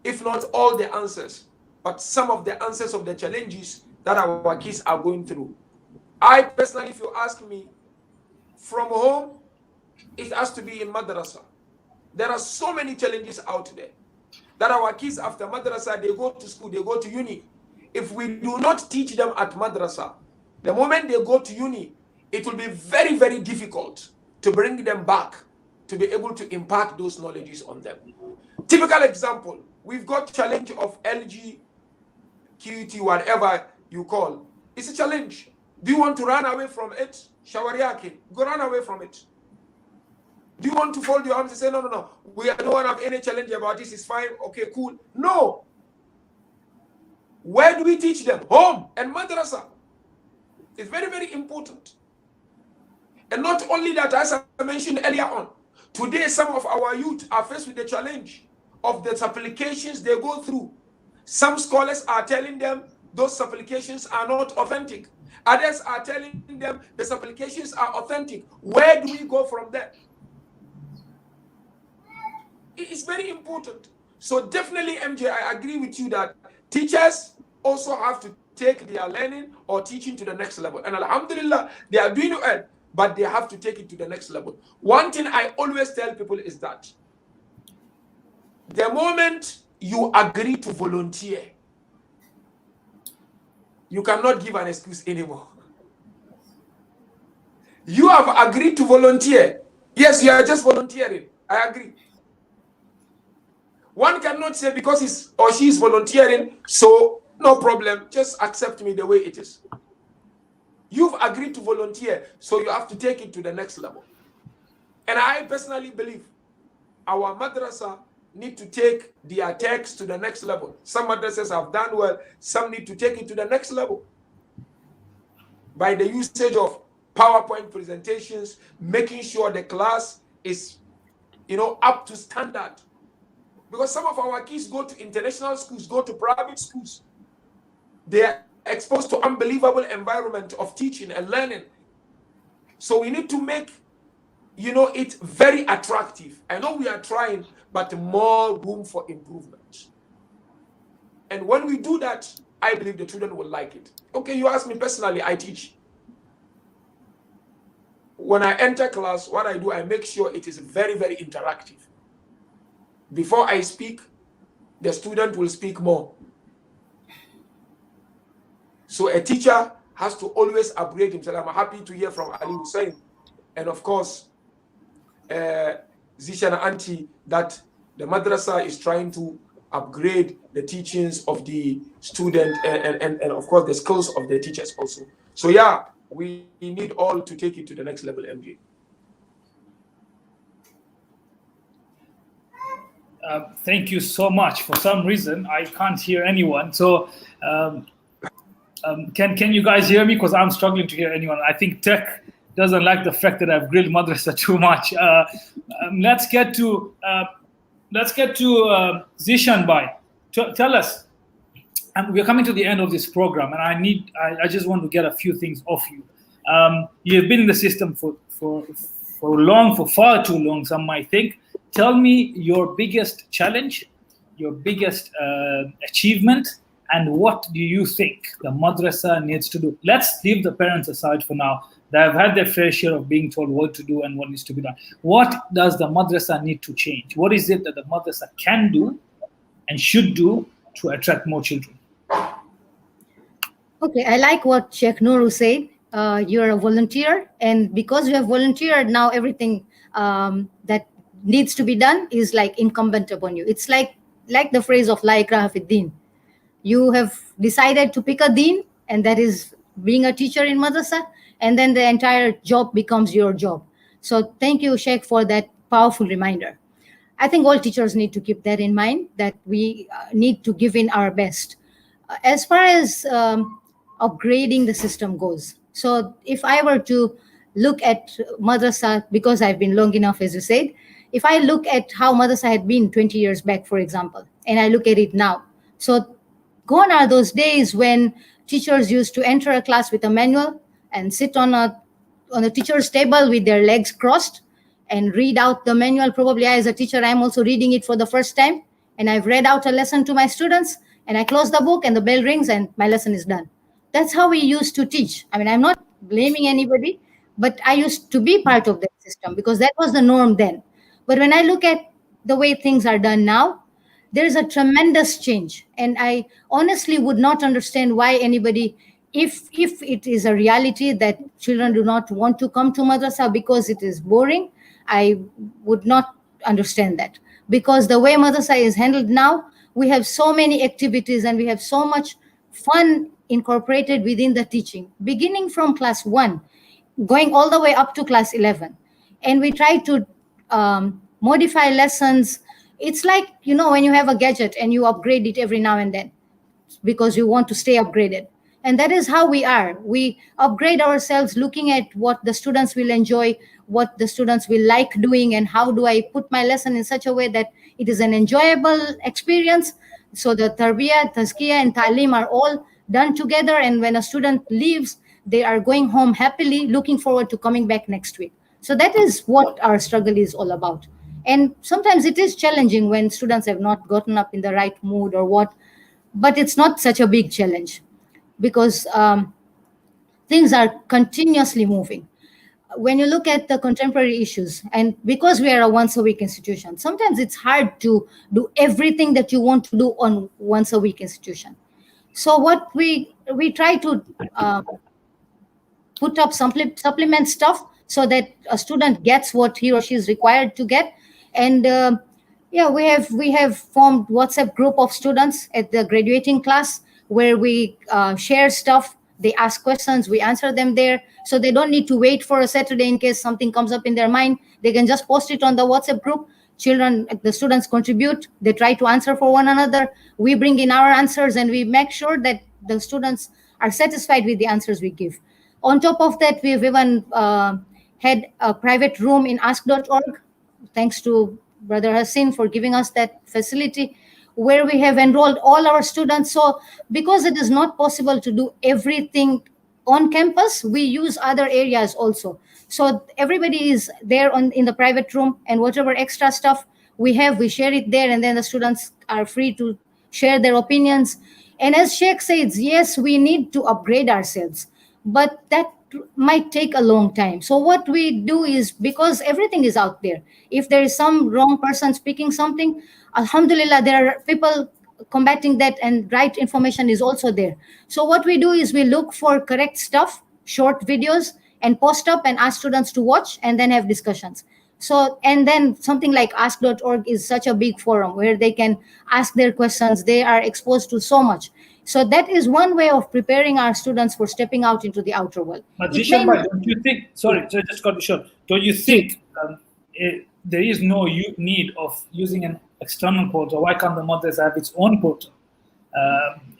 if not all the answers, but some of the answers of the challenges that our kids are going through? I personally, if you ask me, from home, it has to be in madrasa. There are so many challenges out there that our kids, after madrasa, they go to school, they go to uni. If we do not teach them at madrasa, the moment they go to uni, it will be very, very difficult to bring them back to be able to impart those knowledges on them. Typical example, we've got challenge of LGBTQ, whatever you call. It's a challenge. Do you want to run away from it? Shawariaki, go run away from it. Do you want to fold your arms and say, no, we don't have any challenge about this, it's fine, okay, cool? No. Where do we teach them? Home and madrasa. It's very, very important. And not only that, as I mentioned earlier on, today some of our youth are faced with the challenge of the supplications they go through. Some scholars are telling them those supplications are not authentic. Others are telling them the supplications are authentic. Where do we go from there? It is very important. So definitely, MJ, I agree with you that teachers also have to take their learning or teaching to the next level. And alhamdulillah, they are doing it, but they have to take it to the next level. One thing I always tell people is that the moment you agree to volunteer, you cannot give an excuse anymore. You have agreed to volunteer. Yes, you are just volunteering. I agree. One cannot say because he's or she is volunteering, so no problem, just accept me the way it is. You've agreed to volunteer, so you have to take it to the next level. And I personally believe our madrasa need to take their text to the next level. Some madrasas have done well, some need to take it to the next level by the usage of PowerPoint presentations, making sure the class is, up to standard. Because some of our kids go to international schools, go to private schools. They are exposed to unbelievable environment of teaching and learning. So we need to make, it very attractive. I know we are trying, but more room for improvement. And when we do that, I believe the children will like it. Okay, you ask me personally, I teach. When I enter class, what I do, I make sure it is very, very interactive. Before I speak, the student will speak more. So a teacher has to always upgrade himself. I'm happy to hear from ALIHUSSEIN and of course, ZISHAN Auntie, that the madrasa is trying to upgrade the teachings of the student and of course the skills of the teachers also. So yeah, we need all to take it to the next level, MJ. Thank you so much. For some reason, I can't hear anyone. So can you guys hear me? Because I'm struggling to hear anyone. I think tech doesn't like the fact that I've grilled madrasa too much. Let's get to Zishan Bhai. Tell us. We're coming to the end of this program, and I just want to get a few things off you. You've been in the system for far too long, some might think. Tell me your biggest challenge, your biggest achievement, and what do you think the madrasa needs to do? Let's leave the parents aside for now. They have had their fair share of being told what to do and what needs to be done. What does the madrasa need to change? What is it that the madrasa can do and should do to attract more children? Okay, I like what Sheikh NURU said. You're a volunteer, and because you have volunteered, now everything that needs to be done is like incumbent upon you. It's like the phrase of La ikraha fid din. You have decided to pick a deen, and that is being a teacher in madrasa, and then the entire job becomes your job. So thank you, Sheikh, for that powerful reminder. I think all teachers need to keep that in mind, that we need to give in our best. As far as upgrading the system goes, so if I were to look at madrasa, because I've been long enough, as you said, if I look at how madrasa had been 20 years back, for example, and I look at it now, so gone are those days when teachers used to enter a class with a manual and sit on a teacher's table with their legs crossed and read out the manual. Probably I, as a teacher, I'm also reading it for the first time, and I've read out a lesson to my students, and I close the book and the bell rings and my lesson is done. That's how we used to teach. I mean, I'm not blaming anybody, but I used to be part of that system because that was the norm then. But when I look at the way things are done now, there's a tremendous change. And I honestly would not understand why anybody, if it is a reality that children do not want to come to madrasa because it is boring, I would not understand that. Because the way madrasa is handled now, we have so many activities and we have so much fun incorporated within the teaching, beginning from class 1, going all the way up to class 11. And we try to modify lessons. It's like, when you have a gadget and you upgrade it every now and then because you want to stay upgraded. And that is how we are. We upgrade ourselves looking at what the students will enjoy, what the students will like doing, and how do I put my lesson in such a way that it is an enjoyable experience. So the tarbiyah, tazkiyah, and ta'lim are all done together. And when a student leaves, they are going home happily, looking forward to coming back next week. So that is what our struggle is all about. And sometimes it is challenging when students have not gotten up in the right mood or what. but it's not such a big challenge because things are continuously moving. When you look at the contemporary issues, and because we are a once a week institution, sometimes it's hard to do everything that you want to do on once a week institution. So what we try to put up supplement stuff so that a student gets what he or she is required to get. And yeah, we have formed WhatsApp group of students at the graduating class where we share stuff. They ask questions, we answer them there, so they don't need to wait for a Saturday in case something comes up in their mind. They can just post it on the WhatsApp group. The students contribute, they try to answer for one another. We bring in our answers and we make sure that the students are satisfied with the answers we give. On top of that, we've even had a private room in ask.org, thanks to Brother Hassin for giving us that facility, where we have enrolled all our students. So because it is not possible to do everything on campus, we use other areas also. So everybody is there in the private room, and whatever extra stuff we have, we share it there, and then the students are free to share their opinions. And as Sheikh says, yes, we need to upgrade ourselves, but that might take a long time. So what we do is, because everything is out there, if there is some wrong person speaking something, alhamdulillah, there are people combating that, and right information is also there. So what we do is we look for correct stuff, short videos, and post up and ask students to watch and then have discussions. So, and then something like ask.org is such a big forum where they can ask their questions. They are exposed to so much. So that is one way of preparing our students for stepping out into the outer world. But Zishan, don't you think, sorry, so I just got to short. Don't you think there is no need of using an external portal? Why can't the Madrasah have its own portal?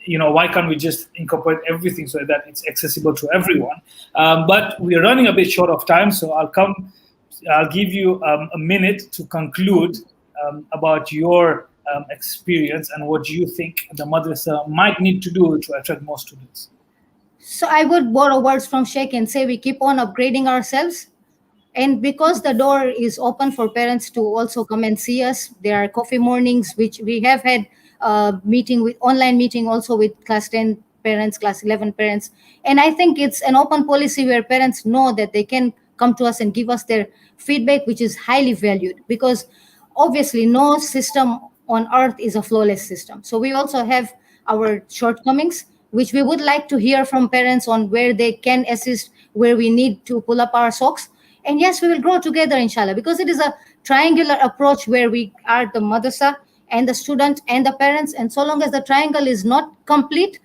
Why can't we just incorporate everything so that it's accessible to everyone? But we're running a bit short of time, so I'll give you a minute to conclude about your experience and what you think the Madrasah might need to do to attract more students. So I would borrow words from Sheikh and say we keep on upgrading ourselves. And because the door is open for parents to also come and see us, there are coffee mornings, which we have had online meeting also with class 10 parents, class 11 parents. And I think it's an open policy where parents know that they can come to us and give us their feedback, which is highly valued, because obviously no system on earth is a flawless system. So we also have our shortcomings, which we would like to hear from parents on where they can assist, where we need to pull up our socks. And yes, we will grow together, inshallah, because it is a triangular approach where we are the madrasa and the student and the parents. And so long as the triangle is not complete,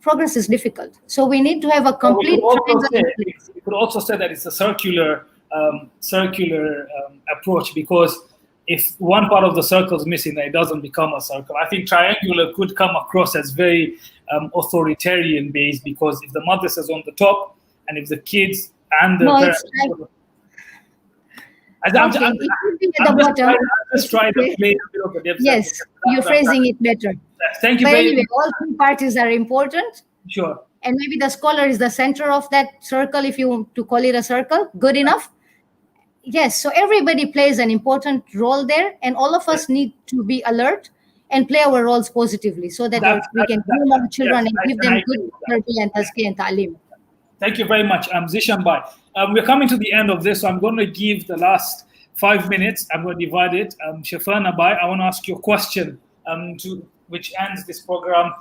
progress is difficult. So we need to have a complete triangle. We could also say that it's a circular approach, because if one part of the circle is missing, then it doesn't become a circle. I think triangular could come across as very authoritarian based, because if the madrasa is on the top, and if the kids and the parents... I'm just trying to play a bit of a depth. Yes, you're phrasing it better. Thank you. But anyway, all three parties are important. Sure. And maybe the scholar is the center of that circle, if you want to call it a circle. Good enough. Yes, so everybody plays an important role there, and all of us need to be alert and play our roles positively, so that we can groom our children and give them good tarbiyah and tazkiyah and ta'aleem. Thank you very much, Zishan Bhai. We're coming to the end of this, so I'm going to give the last 5 minutes. I'm going to divide it. Shafana Bhai, I want to ask you a question which ends this program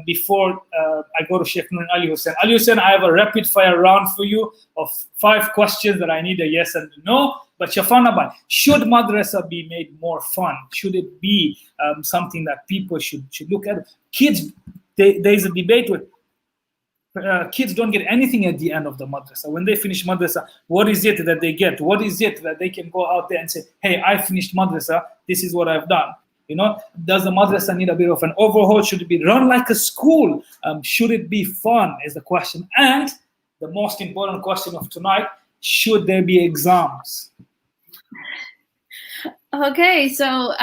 before I go to Sheikh Nur ALIHUSSEIN. ALIHUSSEIN, I have a rapid fire round for you of 5 questions that I need a yes and a no. But Shafana Bhai, should madrasa be made more fun? Should it be something that people should look at? Kids, there is a debate with kids don't get anything at the end of the madrasa. When they finish madrasa, what is it that they get? What is it that they can go out there and say, hey, I finished madrasa, this is what I've done? Does the madrasa need a bit of an overhaul? Should it be run like a school? Should it be fun is the question. And the most important question of tonight, should there be exams? Okay, so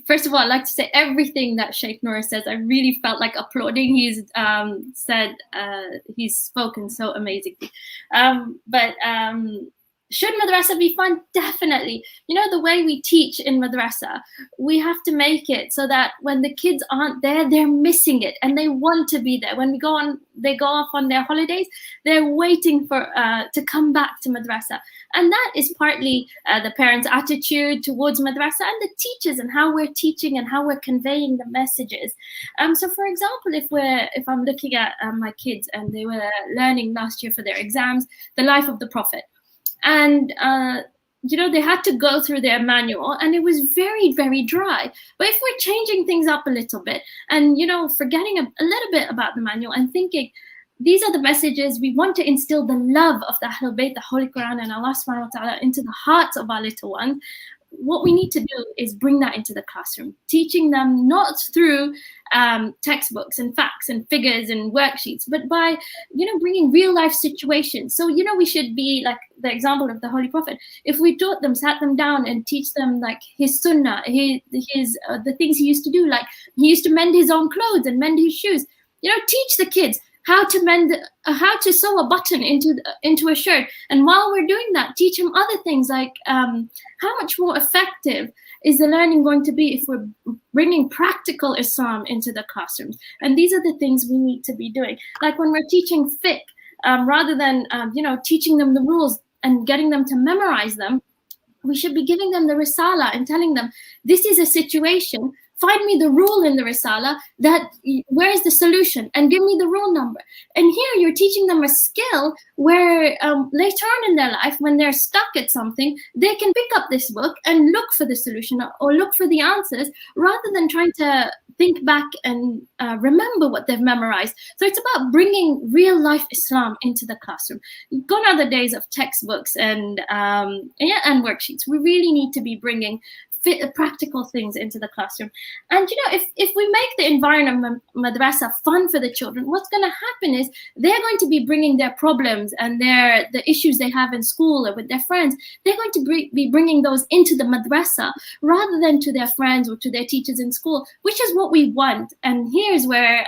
first of all, I'd like to say everything that Sheikh Nur says. I really felt like applauding. He's he's spoken so amazingly. But Should madrasa be fun? Definitely. You know, the way we teach in madrasa, we have to make it so that when the kids aren't there, they're missing it and they want to be there. When they go off on their holidays, they're waiting for to come back to madrasa. And that is partly the parents' attitude towards madrasa and the teachers and how we're teaching and how we're conveying the messages. So for example, if I'm looking at my kids and they were learning last year for their exams, the life of the Prophet. And, you know, they had to go through their manual and it was very, very dry. But if we're changing things up a little bit and, you know, forgetting a little bit about the manual and thinking, these are the messages, we want to instill the love of the Ahlul Bayt, the Holy Quran and Allah subhanahu wa ta'ala into the hearts of our little ones. What we need to do is bring that into the classroom, teaching them not through textbooks and facts and figures and worksheets, but by, you know, bringing real life situations. So, you know, we should be like the example of the Holy Prophet. If we taught them, sat them down and teach them like his sunnah, his the things he used to do, like he used to mend his own clothes and mend his shoes. You know, teach the kids how to sew a button into a shirt. And while we're doing that, teach them other things like how much more effective is the learning going to be if we're bringing practical Islam into the classrooms. And these are the things we need to be doing. Like when we're teaching fiqh, rather than you know, teaching them the rules and getting them to memorize them, we should be giving them the risala and telling them, this is a situation, find me the rule in the risala, that where is the solution, and give me the rule number. And here you're teaching them a skill where later on in their life, when they're stuck at something, they can pick up this book and look for the solution or look for the answers, rather than trying to think back and remember what they've memorized. So it's about bringing real life Islam into the classroom. Gone are the days of textbooks and worksheets. We really need to be bringing practical things into the classroom. And you know, if we make the environment madrasa fun for the children, what's going to happen is they're going to be bringing their problems and the issues they have in school or with their friends, they're going to be bringing those into the madrasa rather than to their friends or to their teachers in school, which is what we want. And here's where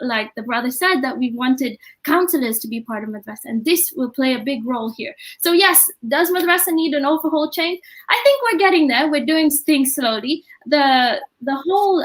like the brother said, that we wanted counselors to be part of madrasa, and this will play a big role here. So yes, does madrasa need an overhaul change? I think we're getting there. We're doing things slowly. The whole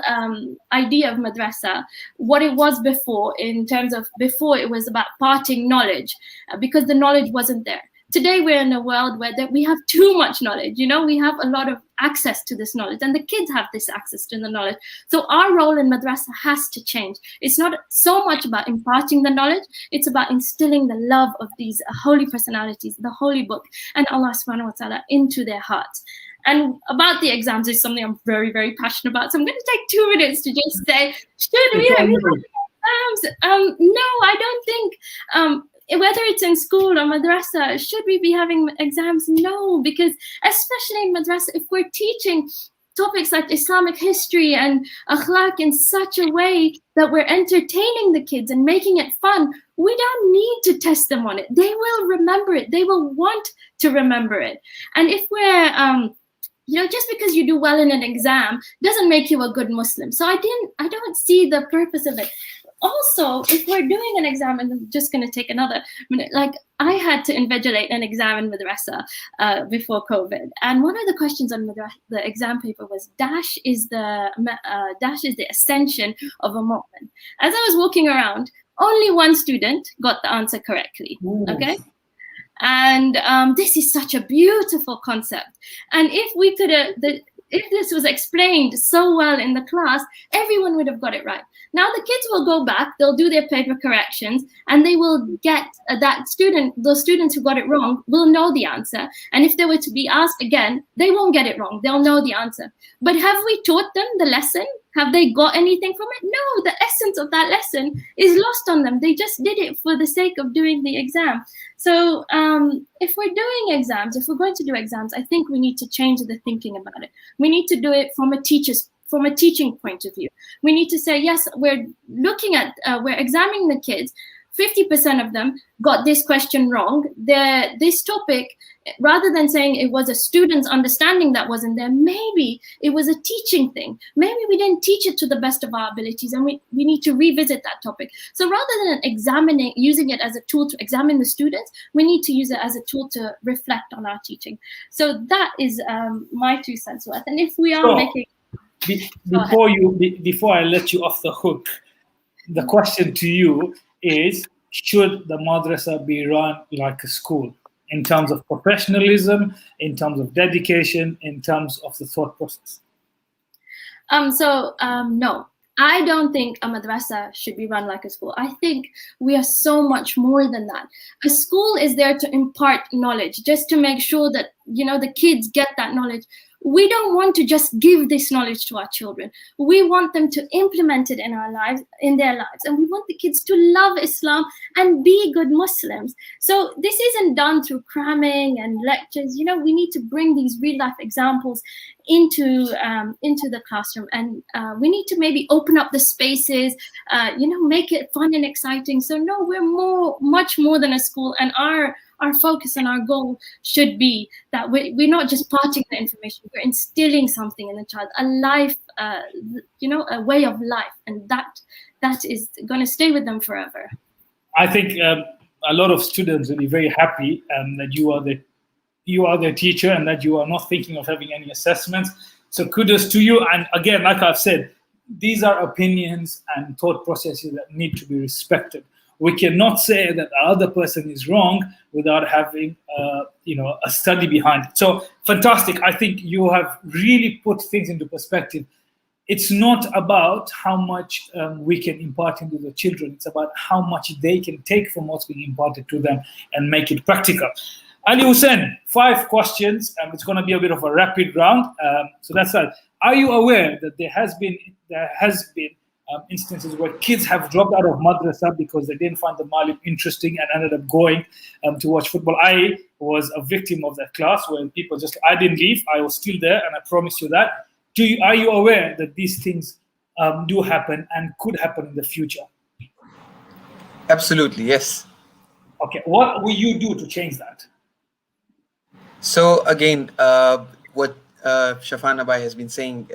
idea of madrasa, what it was before, in terms of before it was about parting knowledge, because the knowledge wasn't there. Today we're in a world where we have too much knowledge. You know, we have a lot of access to this knowledge, and the kids have this access to the knowledge. So our role in madrasa has to change. It's not so much about imparting the knowledge, it's about instilling the love of these holy personalities, the holy book, and Allah subhanahu wa ta'ala into their hearts. And about the exams is something I'm very, very passionate about. So I'm going to take 2 minutes to just say, should we have exams? No, I don't think, whether it's in school or madrasa, should we be having exams? No, because especially in madrasa, if we're teaching topics like Islamic history and akhlaq in such a way that we're entertaining the kids and making it fun, we don't need to test them on it. They will remember it. They will want to remember it. And if we're you know, just because you do well in an exam doesn't make you a good Muslim. So I don't see the purpose of it. Also, if we're doing an exam, and I'm just going to take another minute, like I had to invigilate an exam in madrasa before COVID, and one of the questions on the exam paper was dash is the ascension of a mu'min. As I was walking around, only one student got the answer correctly. Okay. And this is such a beautiful concept. And if we could, if this was explained so well in the class, everyone would have got it right. Now the kids will go back, they'll do their paper corrections, and they will get those students who got it wrong will know the answer. And if they were to be asked again, they won't get it wrong, they'll know the answer. But have we taught them the lesson? Have they got anything from it? No, the essence of that lesson is lost on them. They just did it for the sake of doing the exam. So if we're doing exams, if we're going to do exams, I think we need to change the thinking about it. We need to do it from a teaching point of view. We need to say, yes, we're looking at, we're examining the kids 50% of them got this question wrong. This topic, rather than saying it was a student's understanding that wasn't there, maybe it was a teaching thing. Maybe we didn't teach it to the best of our abilities, and we need to revisit that topic. So rather than using it as a tool to examine the students, we need to use it as a tool to reflect on our teaching. So that is my 2 cents worth. And if we are making... Before I let you off the hook, the question to you is, should the madrasa be run like a school in terms of professionalism, in terms of dedication, in terms of the thought process? No, I don't think a madrasa should be run like a school. I think we are so much more than that. A school is there to impart knowledge, just to make sure that, the kids get that knowledge. We don't want to just give this knowledge to our children. We want them to implement it in their lives. And we want the kids to love Islam and be good Muslims. So this isn't done through cramming and lectures. We need to bring these real life examples into the classroom. And we need to maybe open up the spaces, make it fun and exciting. So no, we're much more than a school. And our focus and our goal should be that we're not just parting the information, we're instilling something in the child, a life, a way of life, and that is going to stay with them forever. I think a lot of students will be very happy that you are the teacher and that you are not thinking of having any assessments. So kudos to you. And again, like I've said, these are opinions and thought processes that need to be respected. We cannot say that the other person is wrong without having, a study behind it. So fantastic. I think you have really put things into perspective. It's not about how much we can impart into the children. It's about how much they can take from what's being imparted to them and make it practical. ALIHUSSEIN, 5 questions, and it's going to be a bit of a rapid round. So that's that. Are you aware that there has been instances where kids have dropped out of madrasa because they didn't find the malim interesting and ended up going to watch football? I was a victim of that class where people I didn't leave, I was still there, and I promise you that. Are you aware that these things do happen and could happen in the future? Absolutely, yes. Okay, what will you do to change that? So again, what Shafana Bhai has been saying,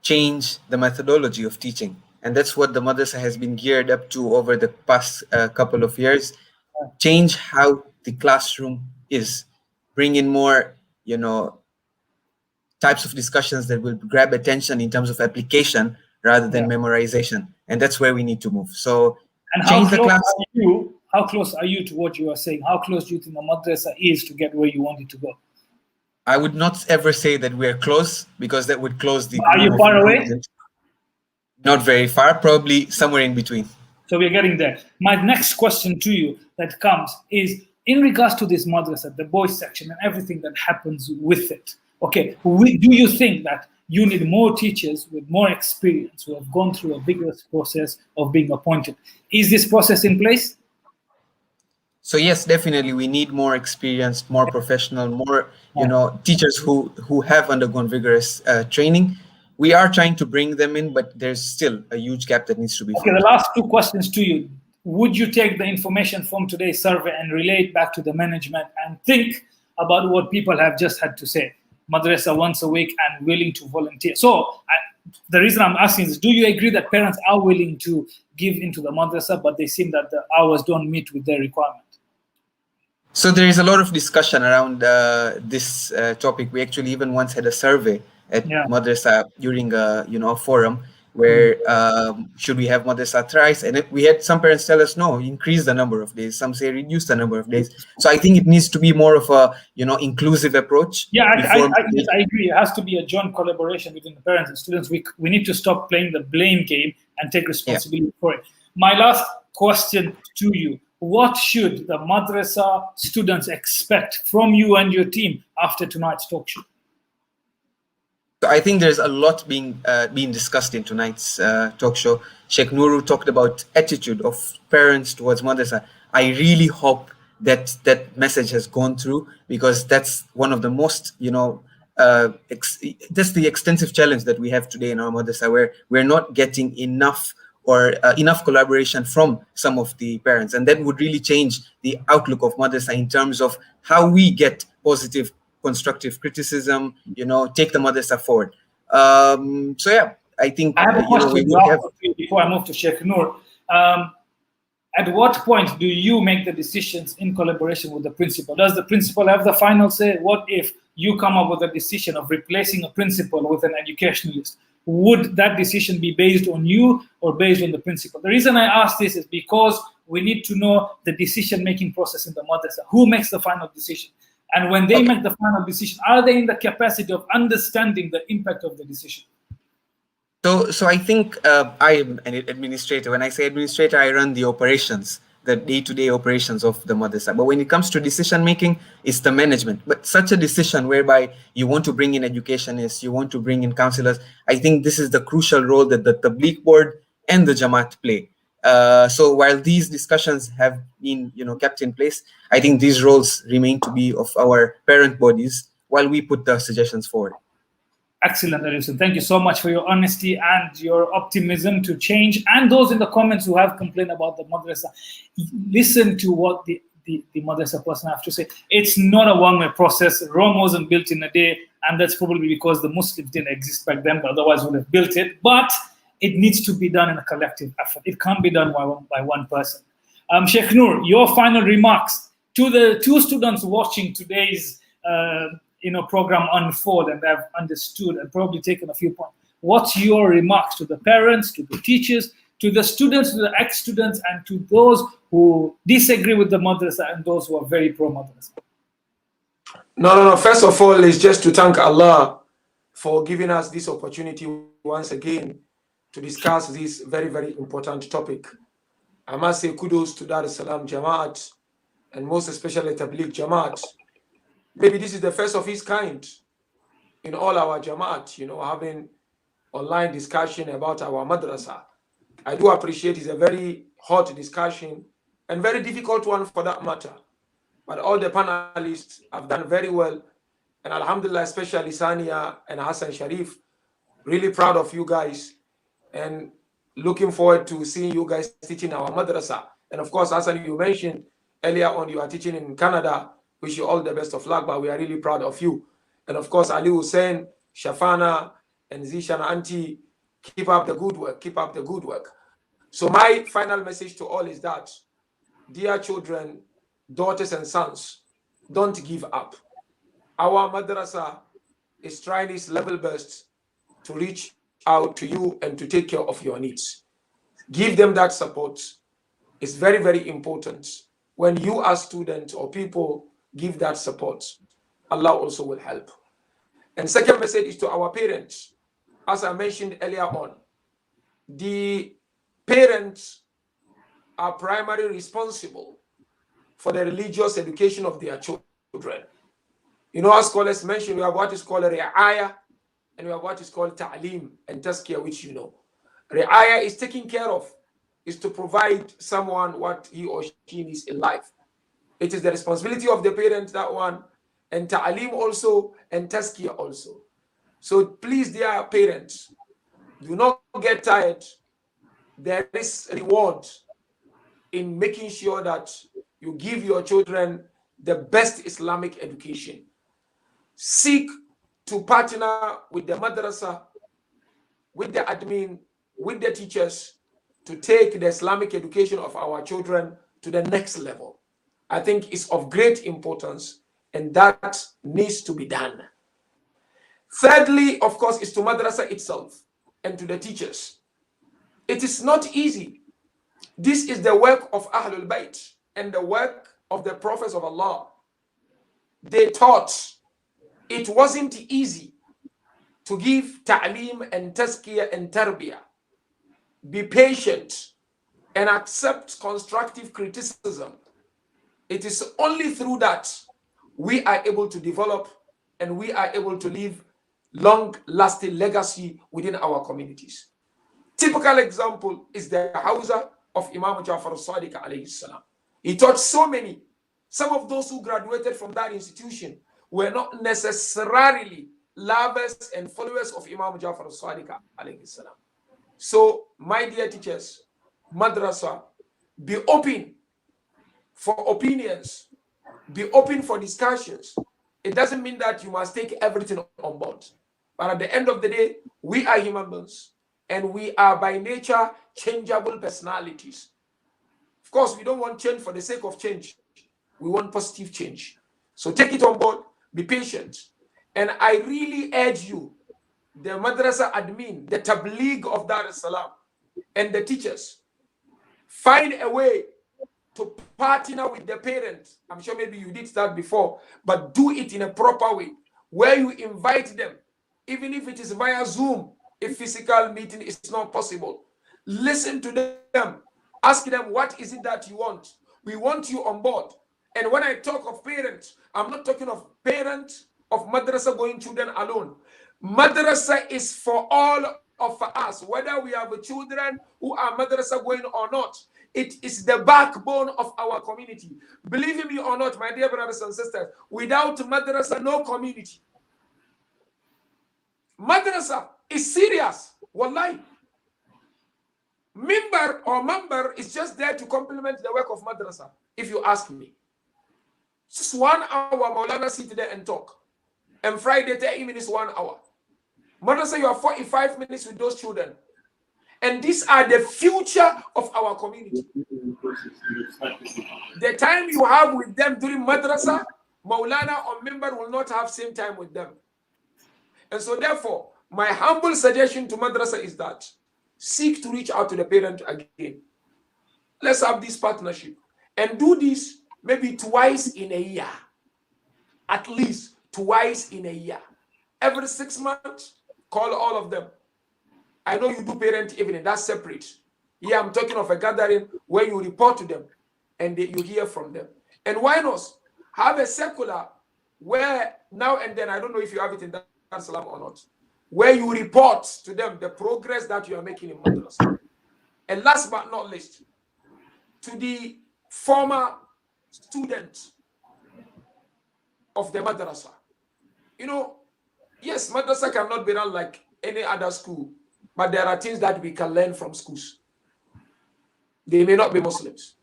change the methodology of teaching. And that's what the madrasa has been geared up to over the past couple of years. Change how the classroom is. Bring in more, types of discussions that will grab attention in terms of application rather than memorization. And that's where we need to move. So change the class. How close are you to what you are saying? How close do you think the madrasa is to get where you want it to go? I would not ever say that we're close, because that would close the... Are you far away? Not very far, probably somewhere in between. So we're getting there. My next question to you that comes is, in regards to this madrasa, the boys section and everything that happens with it, okay, do you think that you need more teachers with more experience who have gone through a vigorous process of being appointed? Is this process in place? So yes, definitely, we need more experienced, more professional, more teachers who have undergone vigorous training. We are trying to bring them in, but there's still a huge gap that needs to be filled. Okay, the last 2 questions to you. Would you take the information from today's survey and relay it back to the management and think about what people have just had to say? Madrasa once a week and willing to volunteer. So the reason I'm asking is, do you agree that parents are willing to give into the madrasa, but they seem that the hours don't meet with their requirement? So there is a lot of discussion around this topic. We actually even once had a survey at madrasa during a forum where should we have madrasa thrice, and we had some parents tell us no, increase the number of days. Some say reduce the number of days. So I think it needs to be more of a inclusive approach. Yeah, I agree. It has to be a joint collaboration between the parents and students. We need to stop playing the blame game and take responsibility for it. My last question to you: what should the madrasa students expect from you and your team after tonight's talk show? I think there's a lot being discussed in tonight's talk show. Sheikh NURU talked about attitude of parents towards madrasa. I really hope that that message has gone through, because that's one of the most, that's the extensive challenge that we have today in our madrasa, where we're not getting enough or enough collaboration from some of the parents, and that would really change the outlook of madrasa in terms of how we get positive, constructive criticism, take the madrasa forward. So yeah, I think I have a question we would have. before I move to Sheikh Nur. At what point do you make the decisions in collaboration with the principal? Does the principal have the final say? What if you come up with a decision of replacing a principal with an educationalist? Would that decision be based on you or based on the principal? The reason I ask this is because we need to know the decision-making process in the madrasa. Who makes the final decision? And when they make the final decision, are they in the capacity of understanding the impact of the decision? So I think I am an administrator. When I say administrator, I run the operations, the day-to-day operations of the madrasa. But when it comes to decision making, it's the management. But such a decision whereby you want to bring in educationists, you want to bring in counselors, I think this is the crucial role that the Tabligh board and the Jamaat play. So while these discussions have been kept in place, I think these roles remain to be of our parent bodies while we put the suggestions forward. Excellent, ALIHUSSEIN. Thank you so much for your honesty and your optimism to change. And those in the comments who have complained about the madrasa, listen to what the madrasa person have to say. It's not a one-way process. Rome wasn't built in a day, and that's probably because the Muslims didn't exist back then, but otherwise would have built it. But it needs to be done in a collective effort. It can't be done by one person. Sheikh Nur, your final remarks to the two students watching today's program unfold, and have understood and probably taken a few points. What's your remarks to the parents, to the teachers, to the students, to the ex-students, and to those who disagree with the madrasa and those who are very pro-madrasa? No. First of all, it's just to thank Allah for giving us this opportunity once again to discuss this very, very important topic. I must say kudos to Dar es Salaam Jamaat, and most especially Tabligh Jamaat. Maybe this is the first of its kind in all our Jamaat, having online discussion about our madrasa. I do appreciate it's a very hot discussion and very difficult one for that matter. But all the panelists have done very well. And Alhamdulillah, especially Sania and Hassan Sharif, really proud of you guys and looking forward to seeing you guys teaching our madrasa. And of course, Hassan, you mentioned earlier on you are teaching in Canada. Wish you all the best of luck, but we are really proud of you. And of course, ALIHUSSEIN, Shafana, and ZISHAN Auntie, keep up the good work. Keep up the good work. So my final message to all is that, dear children, daughters and sons, don't give up. Our madrasa is trying its level best to reach out to you and to take care of your needs. Give them that support. It's very, very important. When you as students or people give that support, Allah also will help. And second message is to our parents. As I mentioned earlier on, the parents are primarily responsible for the religious education of their children. As scholars mentioned, we have what is called ri'ayah, and we have what is called ta'lim and tazkiyah, which Ri'ayah is taking care of, is to provide someone what he or she needs in life. It is the responsibility of the parent, that one, and ta'aleem also, and tazkiyah also. So please, dear parents, do not get tired. There is reward in making sure that you give your children the best Islamic education. Seek to partner with the madrasa, with the admin, with the teachers, to take the Islamic education of our children to the next level. I think it's of great importance, and that needs to be done. Thirdly, of course, is to madrasa itself and to the teachers. It is not easy. This is the work of Ahlul Bayt and the work of the prophets of Allah. They taught. It wasn't easy to give ta'aleem and tazkiyah and tarbiyah. Be patient and accept constructive criticism. It is only through that we are able to develop and we are able to leave long-lasting legacy within our communities. Typical example is the Hausa of Imam Ja'far al-Sadiq alayhi salam. He taught so many. Some of those who graduated from that institution were not necessarily lovers and followers of Imam Ja'far al-Sadiq alayhi salam. So, my dear teachers, Madrasah, be open for opinions, be open for discussions. It doesn't mean that you must take everything on board. But at the end of the day, we are human beings, and we are by nature changeable personalities. Of course, we don't want change for the sake of change. We want positive change. So take it on board, be patient. And I really urge you, the Madrasa admin, the Tabligh of Dar es Salaam, and the teachers, find a way to partner with the parents. I'm sure maybe you did that before, but do it in a proper way, where you invite them, even if it is via Zoom, if physical meeting is not possible. Listen to them. Ask them, what is it that you want? We want you on board. And when I talk of parents, I'm not talking of parents of Madrasa going children alone. Madrasa is for all of us, whether we have children who are Madrasa going or not. It is the backbone of our community. Believe me or not, my dear brothers and sisters, without Madrasa, no community. Madrasa is serious. Wallahi. Member is just there to complement the work of Madrasa, if you ask me. Just 1 hour, Maulana sit there and talk. And Friday, 30 minutes, 1 hour. Madrasa, you have 45 minutes with those children. And these are the future of our community. The time you have with them during Madrasa, Maulana or member will not have same time with them. And so therefore, my humble suggestion to Madrasa is that seek to reach out to the parent again. Let's have this partnership and do this maybe twice in a year. At least twice in a year. Every 6 months, call all of them. I know you do parent evening, that's separate. Here I'm talking of a gathering where you report to them and you hear from them. And why not have a circular where now and then, I don't know if you have it in Dar es Salaam or not, where you report to them the progress that you are making in Madrasa. And last but not least, to the former students of the Madrasa. You know, yes, Madrasa cannot be run like any other school, but there are things that we can learn from schools. They may not be Muslims.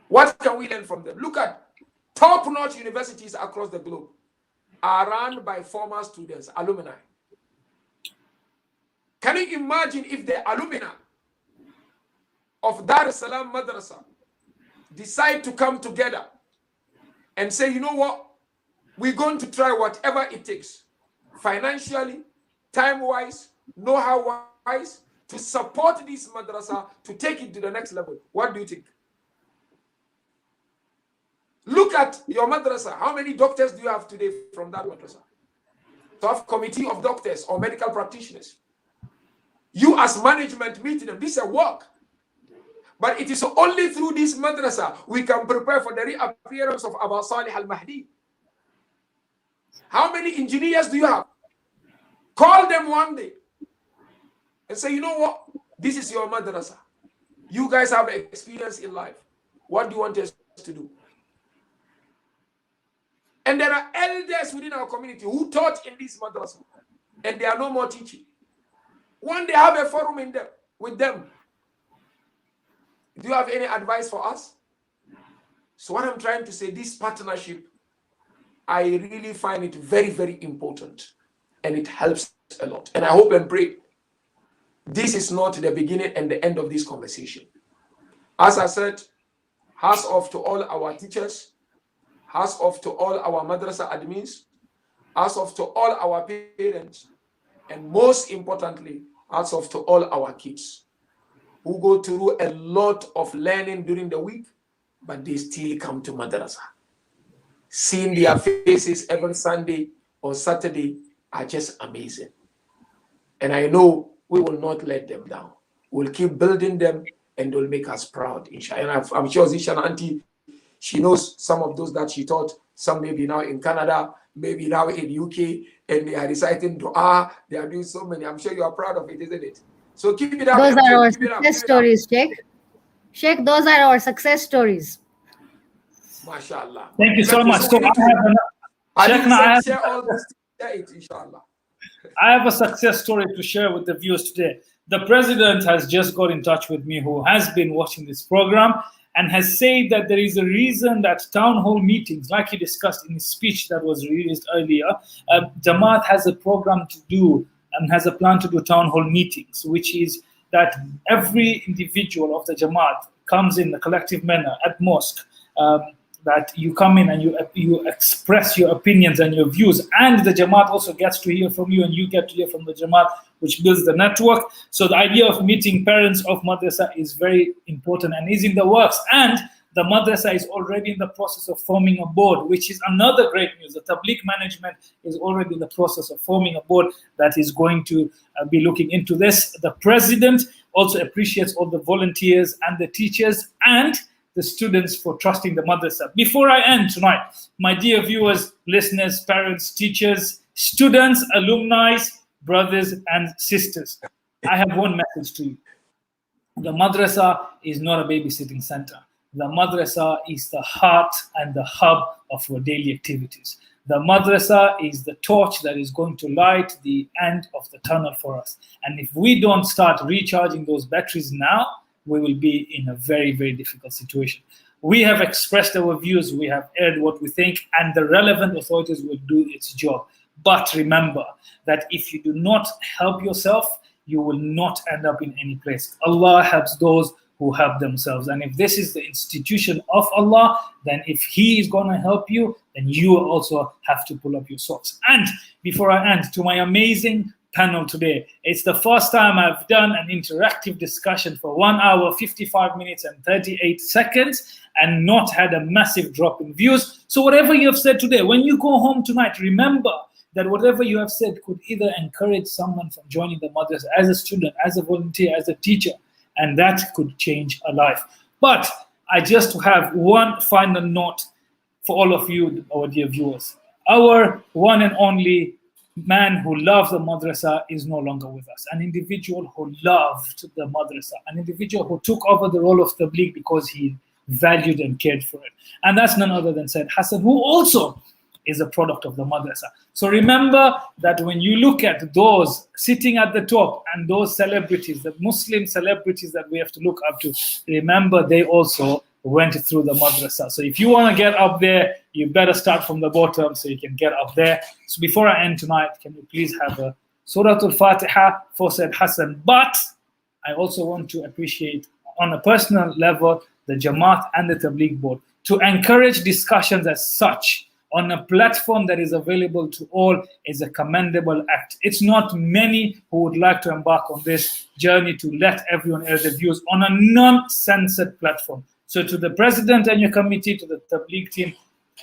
What can we learn from them? Look at top-notch universities across the globe are run by former students, alumni. Can you imagine if the alumni of Dar es Salaam Madrasa decide to come together and say, you know what, we're going to try whatever it takes, financially, time-wise, know-how-wise, to support this Madrasa to take it to the next level. What do you think? Look at your Madrasa. How many doctors do you have today from that Madrasa? To have a committee of doctors or medical practitioners. You as management meet them. This is a work. But it is only through this Madrasa we can prepare for the reappearance of Abu Salih al-Mahdi. How many engineers do you have? Call them one day and say, you know what? This is your Madrasa. You guys have experience in life. What do you want us to do? And there are elders within our community who taught in this Madrasa, and they are no more teaching. One day have a forum in them, with them. Do you have any advice for us? So what I'm trying to say, this partnership, I really find it very, very important, and it helps a lot. And I hope and pray this is not the beginning and the end of this conversation. As I said, hats off to all our teachers, hats off to all our Madrasa admins, hats off to all our parents, and most importantly, hats off to all our kids who go through a lot of learning during the week, but they still come to Madrasa. Seeing their faces every Sunday or Saturday are just amazing. And I know we will not let them down. We'll keep building them, and they'll make us proud, inshallah. And I'm sure ZISHAN auntie, she knows some of those that she taught. Some maybe now in Canada, maybe now in UK, and they are reciting dua. They are doing so many. I'm sure you are proud of it, isn't it? So keep it up. Those are our success stories, Sheikh. Sheikh, those are our success stories. MashaAllah. Thank you so much. So I have I didn't share all this, share it, inshallah. I have a success story to share with the viewers today. The president has just got in touch with me, who has been watching this program, and has said that there is a reason that town hall meetings, like he discussed in his speech that was released earlier, Jamaat has a program to do and has a plan to do town hall meetings, which is that every individual of the Jamaat comes in a collective manner at mosque, that you come in and you express your opinions and your views, and the Jamaat also gets to hear from you and you get to hear from the Jamaat, which builds the network. So the idea of meeting parents of Madrasah is very important and is in the works, and the Madrasah is already in the process of forming a board, which is another great news. The Tabligh management is already in the process of forming a board that is going to be looking into this. The president also appreciates all the volunteers and the teachers and the students for trusting the Madrasah. Before I end tonight, my dear viewers, listeners, parents, teachers, students, alumni, brothers and sisters, I have one message to you. The Madrasah is not a babysitting center. The Madrasah is the heart and the hub of our daily activities. The Madrasah is the torch that is going to light the end of the tunnel for us. And if we don't start recharging those batteries now, we will be in a very, very difficult situation. We have expressed our views, we have aired what we think, and the relevant authorities will do its job. But remember that if you do not help yourself, you will not end up in any place. Allah helps those who help themselves. And if this is the institution of Allah, then if He is going to help you, then you also have to pull up your socks. And before I end, to my amazing panel today, it's the first time I've done an interactive discussion for 1 hour, 55 minutes and 38 seconds and not had a massive drop in views. So whatever you have said today, when you go home tonight, remember that whatever you have said could either encourage someone from joining the Madrasah as a student, as a volunteer, as a teacher, and that could change a life. But I just have one final note for all of you, our dear viewers. Our one and only man who loved the Madrasah is no longer with us. An individual who loved the Madrasah, an individual who took over the role of Tabligh because he valued and cared for it. And that's none other than Said Hassan, who also is a product of the Madrasah. So remember that when you look at those sitting at the top and those celebrities, the Muslim celebrities that we have to look up to, remember they also went through the Madrasah. So if you want to get up there, you better start from the bottom so you can get up there. So before I end tonight, can you please have a Surah Al-Fatiha for Said Hassan? But I also want to appreciate on a personal level the Jamaat and the Tabligh board to encourage discussions as such on a platform that is available to all is a commendable act. It's not many who would like to embark on this journey to let everyone air their views on a non-censored platform. So to the president and your committee, to the Tabligh team,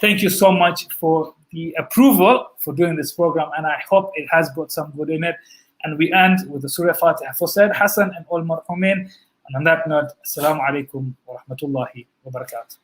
thank you so much for the approval for doing this program, and I hope it has got some good in it. And we end with the Surah Fatiha for Said Hassan and all marhumin. And on that note, Assalamu alaikum wa rahmatullahi wa barakatuh.